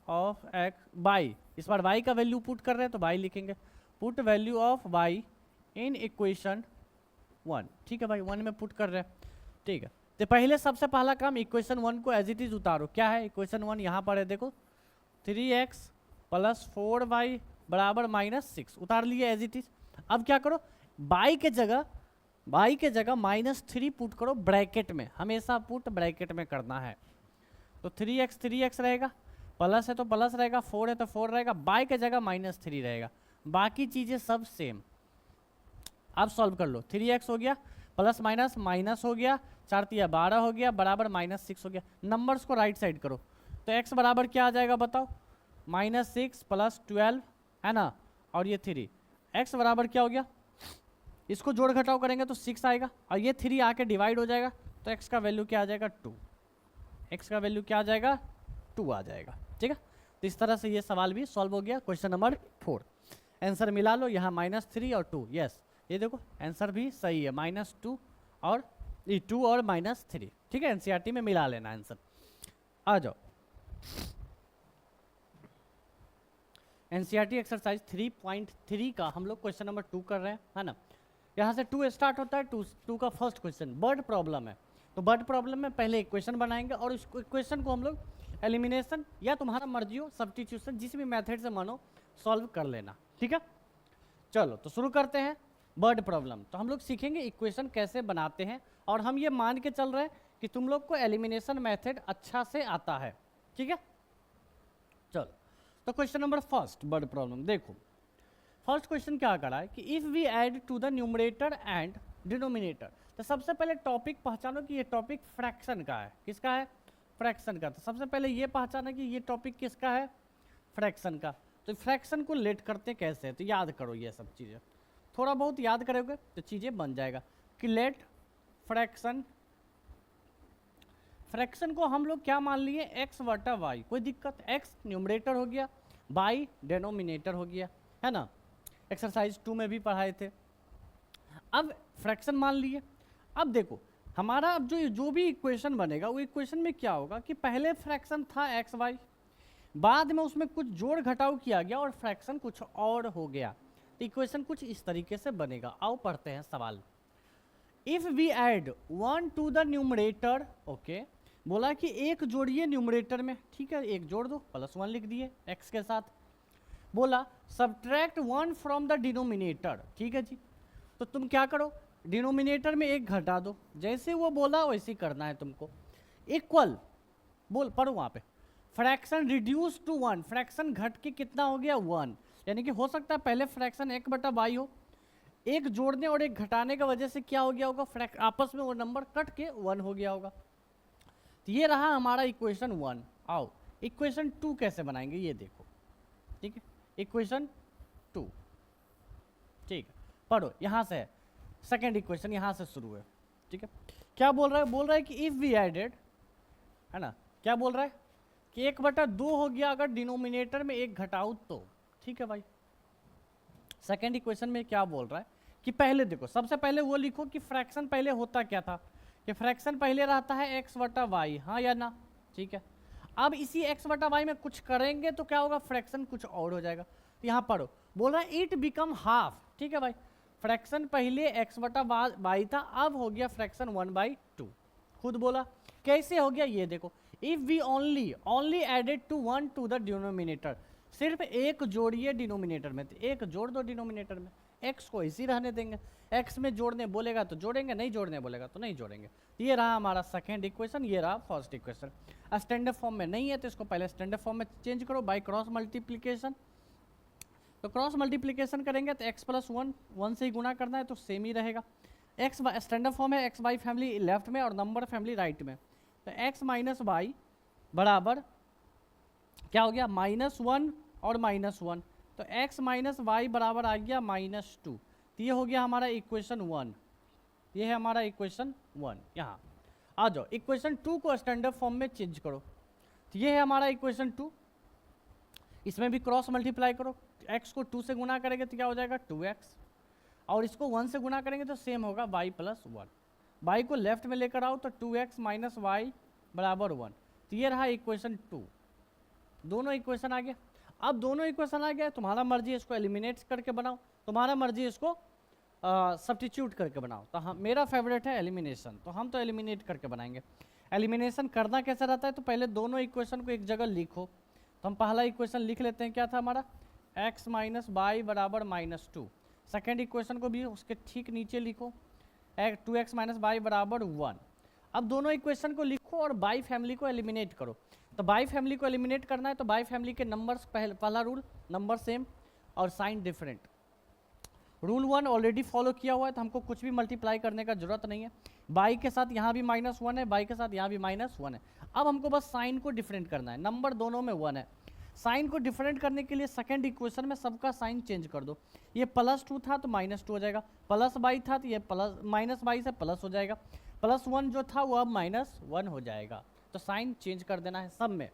of x y, इस बार y का वैल्यू पुट कर रहे हैं तो y लिखेंगे, put value of y in equation 1, ठीक है भाई, 1 में पुट कर रहे हैं, ठीक है। तो पहले सबसे पहला काम इक्वेशन 1 को एज इट इज उतारो। क्या है इक्वेशन 1, यहाँ पर है देखो, 3x + 4y बराबर -6, उतार लिए एज इट इज। अब क्या करो, y के जगह -3 पुट करो ब्रैकेट में, हमेशा पुट ब्रैकेट में करना है। तो 3x रहेगा, प्लस है तो प्लस रहेगा, 4 है तो 4 रहेगा, y के जगह -3 रहेगा, बाकी चीजें सब सेम। अब सॉल्व कर लो, 3x हो गया, प्लस माइनस माइनस हो गया, 4 × 12 हो गया, बराबर -6 हो गया। नंबर्स को राइट साइड करो, तो x बराबर क्या आ जाएगा बताओ, -6 + 12 है ना, और ये 3, x बराबर क्या हो गया, इसको जोड़ घटाव करेंगे तो 6 आएगा, और ये 3 आके डिवाइड हो जाएगा, तो x का वैल्यू क्या आ जाएगा 2, x का वैल्यू क्या आ जाएगा 2 आ जाएगा। ठीक है, तो इस तरह से ये सवाल भी सॉल्व हो गया। क्वेश्चन नंबर 4 आंसर मिला लो, यहाँ -3 और 2। यस, ये देखो आंसर भी सही है, -2 और 2 और -3। ठीक है, एनसीईआरटी में मिला लेना आंसर। आ जाओ एनसीईआरटी एक्सरसाइज 3.3 का हम लोग क्वेश्चन नंबर 2 कर रहे हैं, है ना। यहाँ से 2 स्टार्ट होता है। 2 का फर्स्ट क्वेश्चन बर्ड प्रॉब्लम है। तो बर्ड प्रॉब्लम में पहले इक्वेशन बनाएंगे और इस इक्वेशन को हम लोग एलिमिनेशन या तुम्हारा मर्जी हो सब्स्टिट्यूशन जिस भी मेथड से मानो सॉल्व कर लेना। ठीक है, चलो तो शुरू करते हैं बर्ड प्रॉब्लम। तो हम लोग सीखेंगे इक्वेशन कैसे बनाते हैं और हम ये मान के चल रहे हैं कि तुम लोग को एलिमिनेशन मेथड अच्छा से आता है। ठीक है, चलो तो question number first word problem देखो। फर्स्ट क्वेश्चन क्या करा है कि if we add to the numerator and denominator. तो सबसे पहले टॉपिक पहचानो कि ये टॉपिक फ्रैक्शन का है। किसका है? फ्रैक्शन का। तो सबसे पहले ये पहचाना कि ये टॉपिक किसका है? फ्रैक्शन का। तो फ्रैक्शन को लेट करते कैसे? तो याद करो ये सब चीज़ें, थोड़ा बहुत याद करोगे तो चीज़ें बन जाएगा कि लेट फ्रैक्शन। फ्रैक्शन को हम लोग क्या मान लिए? x बटा वाई। कोई दिक्कत? x न्यूमरेटर हो गया, y डेनोमिनेटर हो गया, है ना। एक्सरसाइज 2 में भी पढ़ाए थे। अब फ्रैक्शन मान लिए। अब देखो हमारा अब जो भी इक्वेशन बनेगा वो इक्वेशन में क्या होगा कि पहले फ्रैक्शन था एक्स वाई, बाद में उसमें कुछ जोड़ घटाव किया गया और फ्रैक्शन कुछ और हो गया। तो इक्वेशन कुछ इस तरीके से बनेगा। आओ पढ़ते हैं सवाल। If we add 1 to the numerator, okay, बोला कि एक जोड़िए न्यूमरेटर में। ठीक है, एक जोड़ दो, +1 लिख दिए x के साथ। बोला सब्ट्रैक्ट 1 फ्रॉम द डिनोमिनेटर। ठीक है जी, तो तुम क्या करो, डिनोमिनेटर में एक घटा दो। जैसे वो बोला वैसे ही करना है तुमको। इक्वल बोल पढ़ो वहाँ पे, फ्रैक्शन रिड्यूस टू 1। फ्रैक्शन घट के कितना हो गया? 1। यानी कि हो सकता है पहले फ्रैक्शन 1 बटा वाई हो, एक जोड़ने और एक घटाने की वजह से क्या हो गया होगा? आपस में वो नंबर कट के 1 हो गया होगा। तो ये रहा हमारा इक्वेशन 1। आओ इक्वेशन 2 कैसे बनाएंगे ये देखो। ठीक है, इक्वेशन 2, ठीक है, पढ़ो यहाँ से है। सेकेंड इक्वेशन यहाँ से शुरू है। ठीक है, क्या बोल रहा है? बोल रहा है कि इफ वी एडेड, है ना, क्या बोल रहा है कि 1/2 हो गया अगर डिनोमिनेटर में एक घटाओ तो। ठीक है भाई, सेकेंड इक्वेशन में क्या बोल रहा है कि पहले देखो, सबसे पहले वो लिखो कि फ्रैक्शन पहले होता क्या था, कि फ्रैक्शन पहले रहता है x बटा वाई, हाँ या ना। ठीक है, अब इसी x बटा वाई में कुछ करेंगे तो क्या होगा? फ्रैक्शन कुछ और हो जाएगा। तो यहाँ पढ़ो, बोल रहा है इट बिकम हाफ। ठीक है भाई, फ्रैक्शन पहले x बटा वाई था, अब हो गया फ्रैक्शन 1/2। खुद बोला कैसे हो गया ये देखो। If we only added to 1 to the denominator, सिर्फ एक जोड़िए डिनोमिनेटर में, तो एक जोड़ दो डिनोमिनेटर में, x को इसी रहने देंगे। x में जोड़ने बोलेगा तो जोड़ेंगे, नहीं जोड़ने बोलेगा तो नहीं जोड़ेंगे। ये रहा हमारा सेकेंड इक्वेशन, ये रहा फर्स्ट इक्वेशन। स्टैंडर्ड फॉर्म में नहीं है तो इसको पहले स्टैंडर्ड फॉर्म में चेंज करो बाय क्रॉस मल्टीप्लिकेशन। तो क्रॉस मल्टीप्लिकेशन करेंगे तो x + 1 1 से ही गुणा करना है तो सेम ही रहेगा। x स्टैंडर्ड फॉर्म है, x वाई फैमिली लेफ्ट में और नंबर फैमिली राइट में। तो x माइनस वाई बराबर क्या हो गया? -1 और -1। तो x माइनस वाई बराबर आ गया -2। तो ये हो गया हमारा इक्वेशन 1। ये है हमारा इक्वेशन 1। यहाँ आ जाओ, इक्वेशन 2 को स्टैंडर्ड फॉर्म में चेंज करो। तो ये है हमारा इक्वेशन 2। इसमें भी क्रॉस मल्टीप्लाई करो, x को 2 से गुना करेंगे तो क्या हो जाएगा? 2x, और इसको 1 से गुना करेंगे तो सेम होगा y + 1। y को लेफ्ट में लेकर आओ तो 2x माइनस वाई बराबर 1। तो ये रहा इक्वेशन 2। दोनों इक्वेशन आ गया। अब दोनों इक्वेशन आ गया, तुम्हारा मर्जी इसको एलिमिनेट करके बनाओ, तुम्हारा मर्जी इसको सब्स्टिट्यूट करके बनाओ। तो हम, मेरा फेवरेट है एलिमिनेशन, तो हम तो एलिमिनेट करके बनाएंगे। एलिमिनेशन करना कैसे रहता है? तो पहले दोनों इक्वेशन को एक जगह लिखो। तो हम पहला इक्वेशन लिख लेते हैं, क्या था हमारा? x माइनस वाई बराबर -2। सेकेंड इक्वेशन को भी उसके ठीक नीचे लिखो, 2x माइनस वाई बराबर 1। अब दोनों इक्वेशन को लिखो और बाई फैमिली को एलिमिनेट करो। तो बाई फैमिली को एलिमिनेट करना है तो बाई फैमिली के नंबर्स, पहला रूल नंबर सेम और sign different. Rule 1 already follow किया हुआ है तो हमको कुछ भी मल्टीप्लाई करने का जरूरत नहीं है। बाई के साथ यहाँ भी -1 है, बाई के साथ यहाँ भी -1 है। अब हमको बस साइन को डिफरेंट करना है, नंबर दोनों में 1 है। साइन को डिफरेंट करने के लिए सेकंड इक्वेशन में सबका साइन चेंज कर दो। ये +2 था तो -2 हो जाएगा, प्लस बाई था तो ये माइनस बाई से प्लस हो जाएगा, +1 जो था वो अब -1 हो जाएगा। तो साइन चेंज कर देना है सब में।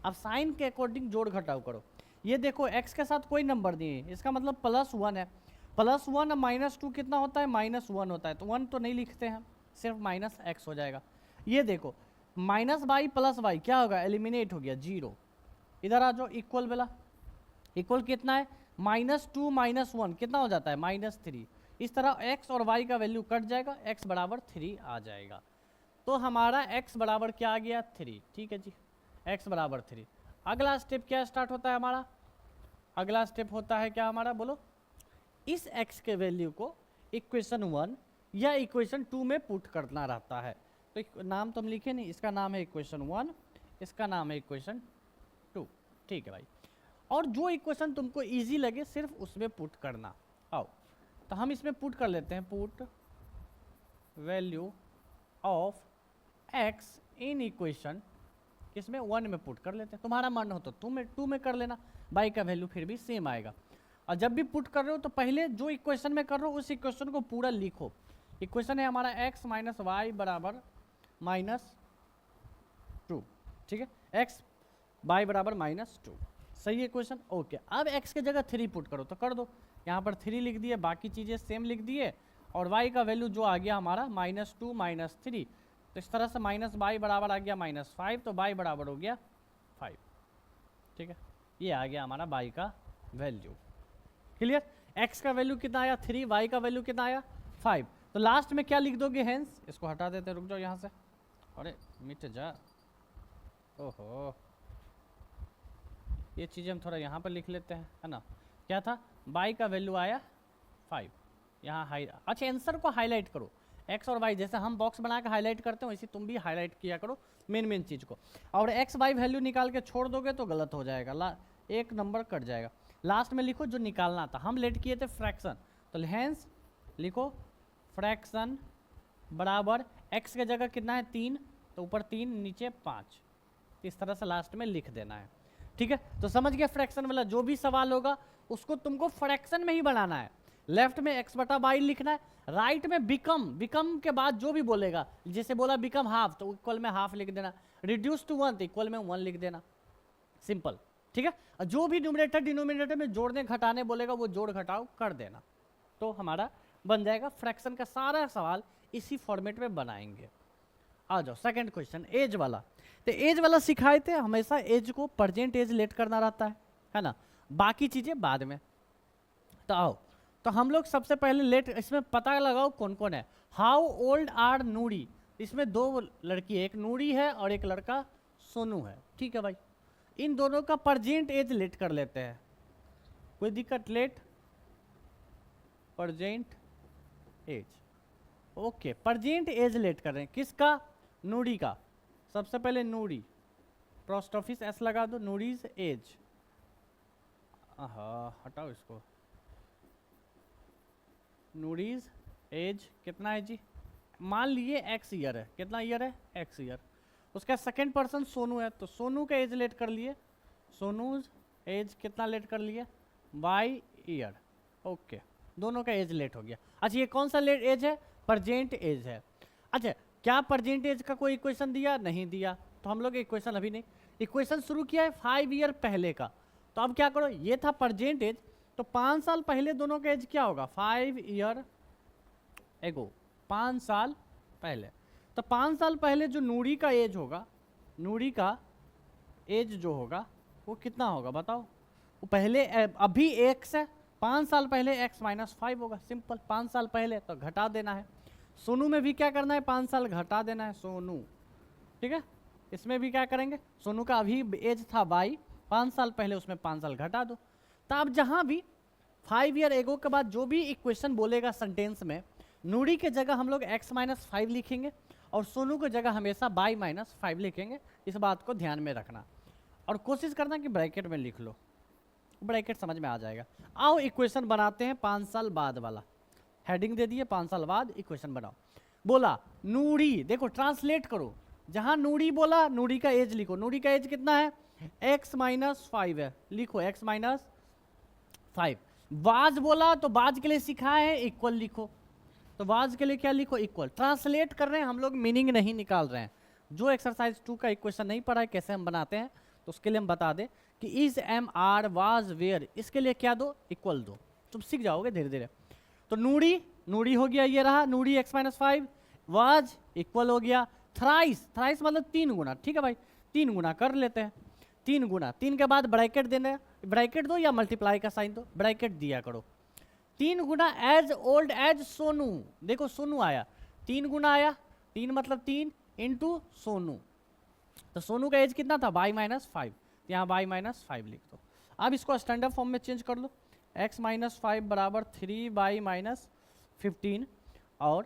अब साइन के अकॉर्डिंग जोड़ घटाव करो। ये देखो x के साथ कोई नंबर नहीं है, इसका मतलब +1 है। +1 और -2 कितना होता है? -1 होता है। तो 1 तो नहीं लिखते हैं, सिर्फ -x हो जाएगा। ये देखो -y + y क्या होगा? एलिमिनेट हो गया, 0। इधर आ जाओ, इक्वल वाला, इक्वल कितना है? -2 - 1 कितना हो जाता है? -3। इस तरह x और y का वैल्यू कट जाएगा, x बराबर 3 आ जाएगा। तो हमारा x बराबर क्या आ गया? 3। ठीक है जी, x बराबर 3। अगला स्टेप क्या स्टार्ट होता है हमारा? अगला स्टेप होता है क्या हमारा? बोलो। इस x के वैल्यू को इक्वेशन 1 या इक्वेशन 2 में पुट करना रहता है। तो नाम तो हम लिखे नहीं, इसका नाम है इक्वेशन 1, इसका नाम है इक्वेशन 2। ठीक है भाई, और जो इक्वेशन तुमको इजी लगे सिर्फ उसमें पुट करना। आओ तो हम इसमें पुट कर लेते हैं, put value of x in equation, इसमें 1 में पुट कर लेते हैं। तुम्हारा मन हो तो 2 में कर लेना, y का वैल्यू फिर भी सेम आएगा। और जब भी पुट कर रहे हो तो पहले जो इक्वेशन में कर रहे हो उस इक्वेशन को पूरा लिखो। इक्वेशन है हमारा x - y बराबर -2। ठीक है, x y बराबर -2, सही है क्वेश्चन। ओके, अब x के जगह 3 पुट करो तो कर दो। यहाँ पर 3 लिख दिए, बाकी चीज़ें सेम लिख दिए, और y का वैल्यू जो आ गया हमारा -2 - 3, तो इस तरह से -y बराबर आ गया -5, तो y बराबर हो गया 5। ठीक है, ये आ गया हमारा y का वैल्यू। क्लियर? x का वैल्यू कितना आया? 3, y का वैल्यू कितना आया? 5। तो लास्ट में क्या लिख दोगे? हेंस, इसको हटा देते, रुक जाओ यहाँ से, अरे मिट जा, ओहो, ये चीज़ें हम थोड़ा यहाँ पर लिख लेते हैं, है ना। क्या था? y का वैल्यू आया 5, यहाँ हाई। अच्छा, आंसर को हाईलाइट करो, x और y जैसे हम बॉक्स बना के हाईलाइट करते हो वैसे तुम भी हाईलाइट किया करो मेन चीज़ को। और x y वैल्यू निकाल के छोड़ दोगे तो गलत हो जाएगा, एक नंबर कट जाएगा। लास्ट में लिखो जो निकालना था। हम लेट किए थे फ्रैक्शन, तो हेंस लिखो फ्रैक्शन बराबर x के जगह कितना है? 3, तो ऊपर 3 नीचे 5, इस तरह से लास्ट में लिख देना है। ठीक है, तो समझ गया। फ्रैक्शन वाला जो भी सवाल होगा उसको तुमको फ्रैक्शन में ही बनाना है। लेफ्ट में x बटा y लिखना है, राइट में बिकम के बाद जो भी बोलेगा, जैसे बोला बिकम हाफ तो इक्वल में हाफ लिख देना, रिड्यूस टू 1 तो इक्वल में 1 लिख देना, सिंपल। ठीक है, जो भी न्यूमरेटर डिनोमिनेटर में जोड़ने घटाने बोलेगा वो जोड़ घटाव कर देना, तो हमारा बन जाएगा। फ्रैक्शन का सारा सवाल इसी फॉर्मेट में बनाएंगे। आ जाओ सेकंड क्वेश्चन, एज वाला। तो एज वाला सिखाए थे, हमेशा एज को प्रेजेंट एज लेट करना रहता है ना, बाकी चीजें बाद में। तो आओ, तो हम लोग सबसे पहले लेट इसमें पता लगाओ कौन कौन है। हाउ ओल्ड आर नूरी, इसमें 2 लड़की है, एक नूरी है और एक लड़का सोनू है। ठीक है भाई, इन दोनों का प्रेजेंट एज लेट कर लेते हैं, कोई दिक्कत? Let present age. Okay, present age let कर रहे हैं, किसका? नूरी का। सबसे पहले नूरी, पोस्ट ऑफिस एस लगा दो, नूरीज एज। हाँ हटाओ इसको, नूरीज एज कितना है जी? मान लिए x ईयर है, कितना ईयर है? x year. उसका सेकंड पर्सन सोनू है, तो सोनू का एज लेट कर लिए, सोनूज एज कितना लेट कर लिए? y year. ओके, दोनों का एज लेट हो गया। अच्छा, ये कौन सा लेट एज है? प्रेजेंट एज है। अच्छा, क्या प्रेजेंट एज का कोई इक्वेशन दिया? नहीं दिया, तो हम लोग इक्वेशन अभी नहीं, इक्वेशन शुरू किया है 5 ईयर पहले का। तो अब क्या करो, ये था प्रेजेंट एज, तो 5 साल पहले दोनों का एज क्या होगा? 5 ईयर एगो, 5 साल पहले। तो 5 साल पहले जो नूरी का एज होगा, नूरी का एज जो होगा वो कितना होगा बताओ? वो पहले अभी x है, 5 साल पहले x - 5 होगा, सिंपल। 5 साल पहले तो घटा देना है। सोनू में भी क्या करना है? 5 साल घटा देना है सोनू। ठीक है, इसमें भी क्या करेंगे? सोनू का अभी एज था y, 5 साल पहले उसमें 5 साल घटा दो। तो अब जहाँ भी 5 ईयर एगो के बाद जो भी इक्वेशन बोलेगा सेंटेंस में, नूरी के जगह हम लोग x - 5 लिखेंगे और सोनू की जगह हमेशा y - 5 लिखेंगे। इस बात को ध्यान में रखना और कोशिश करना कि ब्रैकेट में लिख लो, ब्रैकेट समझ में आ जाएगा। आओ इक्वेशन बनाते हैं 5 साल बाद वाला, हेडिंग दे दिए 5 साल बाद इक्वेशन बनाओ। बोला नूरी, देखो ट्रांसलेट करो, जहां नूरी बोला नूरी का एज लिखो। नूरी का एज कितना है? x - 5 है, लिखो x - 5। बाज बोला तो बाज के लिए सिखाया है इक्वल लिखो, तो बाज के लिए क्या लिखो? इक्वल। ट्रांसलेट कर रहे हैं हम लोग, मीनिंग नहीं निकाल रहे हैं। जो एक्सरसाइज 2 का इक्वेशन नहीं पढ़ा है कैसे हम बनाते हैं तो उसके लिए हम बता दें कि is M R was where, इसके लिए क्या दो, इक्वल दो, तुम सीख जाओगे धीरे धीरे। तो नूरी, नूरी हो गया, ये रहा नूरी x-5, वाज इक्वल हो गया थ्राइस, थ्राइस मतलब 3 गुना, ठीक है भाई 3 गुना कर लेते हैं, 3 गुना, 3 के बाद ब्रैकेट देना, ब्रैकेट दो या मल्टीप्लाई का साइन दो, ब्रैकेट दिया करो। 3 गुना एज ओल्ड एज सोनू, देखो सोनू आया, 3 गुना आया, 3 मतलब 3 इंटू सोनू, तो सोनू का एज कितना था y-5, यहाँ y-5 लिख दो। अब इसको स्टैंडर्ड फॉर्म में चेंज कर लो, x-5 बराबर 3y-15 और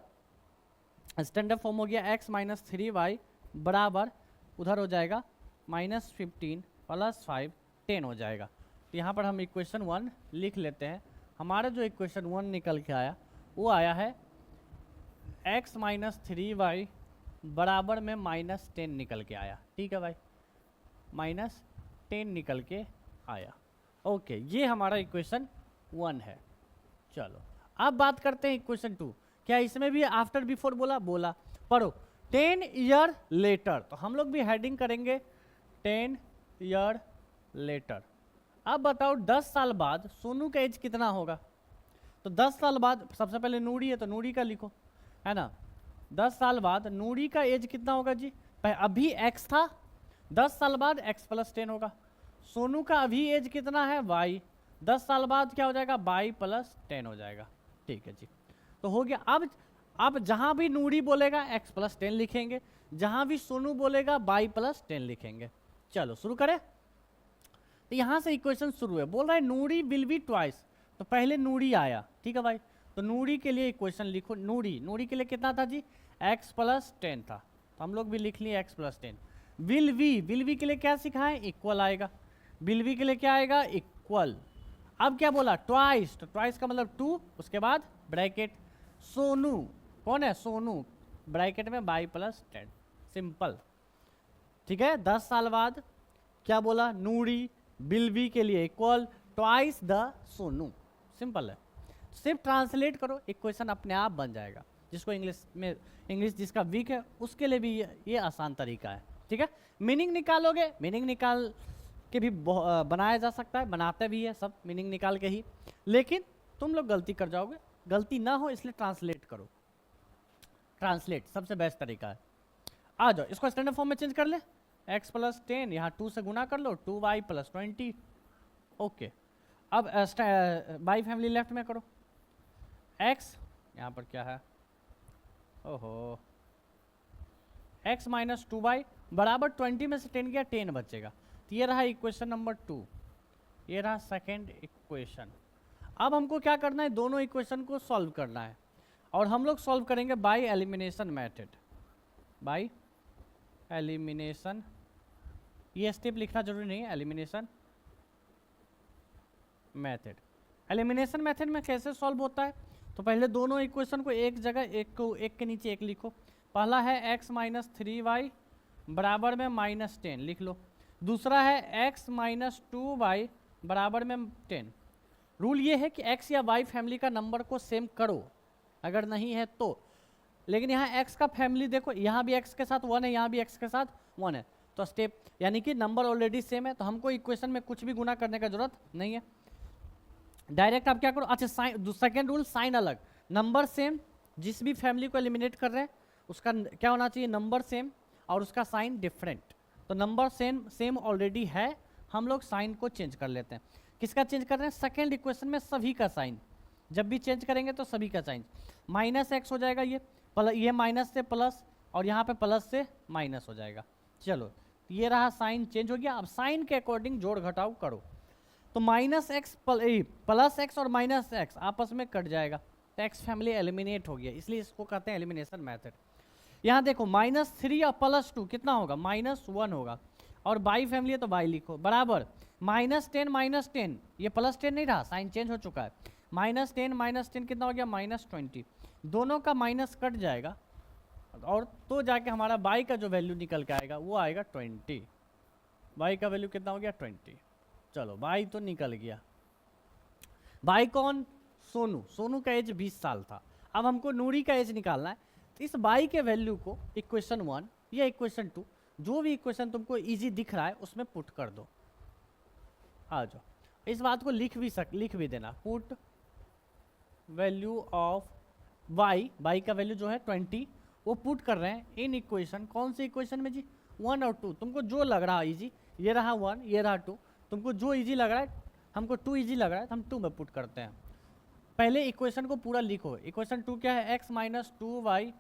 स्टैंडर्ड फॉर्म हो गया x-3y बराबर उधर हो जाएगा -15 + 5 10 हो जाएगा। तो यहाँ पर हम इक्वेशन 1 लिख लेते हैं। हमारा जो इक्वेशन 1 निकल के आया वो आया है x-3y बराबर में -10 निकल के आया, ठीक है भाई, -10 निकल के आया। ओके, ये हमारा इक्वेशन 1 है। चलो अब बात करते हैं इक्वेशन 2। क्या इसमें भी आफ्टर बिफोर बोला पढ़ो, 10 ईयर लेटर, तो हम लोग भी हेडिंग करेंगे 10 ईयर लेटर। अब बताओ 10 साल बाद सोनू का एज कितना होगा, तो 10 साल बाद सबसे पहले नूरी है तो नूरी का लिखो, है ना, 10 साल बाद नूरी का एज कितना होगा जी, अभी x था, 10 साल बाद x + 10 होगा। सोनू का अभी एज कितना है y, 10 साल बाद क्या हो जाएगा y + 10 हो जाएगा, ठीक है जी। तो हो गया। अब जहां भी नूरी बोलेगा x + 10 लिखेंगे, जहां भी सोनू बोलेगा y + 10 लिखेंगे। चलो शुरू करें। तो यहां से इक्वेशन शुरू है, बोल रहा है नूरी विल बी ट्वाइस, तो पहले नूरी आया, ठीक है भाई, तो नूरी के लिए इक्वेशन लिखो, नूरी के लिए कितना था जी x + 10 था, तो हम लोग भी लिख लिए x + 10। विल वी के लिए क्या सिखाएं, इक्वल आएगा, विल वी के लिए क्या आएगा, इक्वल। अब क्या बोला ट्वाइस, तो ट्वाइस का मतलब 2, उसके बाद ब्रैकेट, सोनू कौन है, सोनू ब्रैकेट में y + 10, सिंपल, ठीक है। 10 साल बाद क्या बोला, नूरी विल वी के लिए equal twice the Sonu, simple है। सिर्फ ट्रांसलेट करो, इक्वेशन अपने आप बन जाएगा। जिसको इंग्लिश जिसका वीक है उसके लिए भी ये आसान तरीका है, ठीक है। मीनिंग निकालोगे, मीनिंग निकाल के भी बनाया जा सकता है, बनाते भी है सब मीनिंग निकाल के ही, लेकिन तुम लोग गलती कर जाओगे, गलती ना हो इसलिए ट्रांसलेट करो, ट्रांसलेट सबसे बेस्ट तरीका है। आ जाओ इसको स्टैंडर्ड फॉर्म में चेंज कर ले, x + 10 यहाँ 2 से गुना कर लो, 2y + 20, ओके। अब बाई फैमिली लेफ्ट में करो, x यहाँ पर क्या है, ओहो, x - 2y बराबर 20 में से 10 गया 10 बचेगा, तो ये रहा इक्वेशन नंबर 2, ये रहा सेकेंड इक्वेशन। अब हमको क्या करना है, दोनों इक्वेशन को सॉल्व करना है, और हम लोग सॉल्व करेंगे by elimination method, by elimination, ये स्टेप लिखना जरूरी नहीं है, एलिमिनेशन मेथड। एलिमिनेशन मेथड में कैसे सॉल्व होता है, तो पहले दोनों इक्वेशन को एक जगह, एक के नीचे एक लिखो। पहला है x - 3y बराबर में -10 लिख लो, दूसरा है x - 2y बराबर में 10। रूल ये है कि x या y फैमिली का नंबर को सेम करो, अगर नहीं है तो, लेकिन यहाँ x का फैमिली देखो, यहाँ भी x के साथ 1 है, यहाँ भी x के साथ 1 है, तो स्टेप यानी कि नंबर ऑलरेडी सेम है, तो हमको इक्वेशन में कुछ भी गुना करने का जरूरत नहीं है, डायरेक्ट आप क्या करो, अच्छा साइन, सेकेंड रूल साइन अलग, नंबर सेम, जिस भी फैमिली को एलिमिनेट कर रहे हैं उसका क्या होना चाहिए, नंबर सेम और उसका साइन डिफरेंट, तो नंबर सेम ऑलरेडी है, हम लोग साइन को चेंज कर लेते हैं। किसका चेंज कर रहे हैं, सेकेंड इक्वेशन में सभी का साइन, जब भी चेंज करेंगे तो सभी का साइन, -x हो जाएगा, ये माइनस से प्लस और यहाँ पे प्लस से माइनस हो जाएगा। चलो ये रहा साइन चेंज हो गया, अब साइन के अकॉर्डिंग जोड़ घटाव करो, तो -x +x और -x आपस में कट जाएगा, तो x फैमिली एलिमिनेट हो गया, इसलिए इसको कहते हैं एलिमिनेशन मेथड। यहाँ देखो -3 और +2 कितना होगा, -1 होगा, और बाई फैमिली है तो बाई लिखो, बराबर -10 ये +10 नहीं रहा, साइन चेंज हो चुका है, -10 कितना हो गया, -20, दोनों का माइनस कट जाएगा, और तो जाके हमारा बाई का जो वैल्यू निकल के आएगा वो आएगा 20, बाई का वैल्यू कितना हो गया 20। चलो बाई तो निकल गया, बाई कौन, सोनू का एज 20 साल था। अब हमको नूरी का एज निकालना है, तो इस बाई के वैल्यू को इक्वेशन 1 या इक्वेशन 2 जो भी इक्वेशन तुमको इजी दिख रहा है उसमें पुट कर दो। आ जाओ, इस बात को लिख भी देना, पुट वैल्यू ऑफ y का वैल्यू जो है 20 वो पुट कर रहे हैं इन इक्वेशन। कौन सी इक्वेशन में जी? 1 और 2। तुमको जो लग रहा है इजी, ये रहा 1 ये रहा 2, तुमको जो इजी लग रहा है, हमको 2 इजी लग रहा है तो हम 2 में पुट करते हैं। पहले इक्वेशन को पूरा लिखो। इक्वेशन 2 क्या है? x माइनस 2y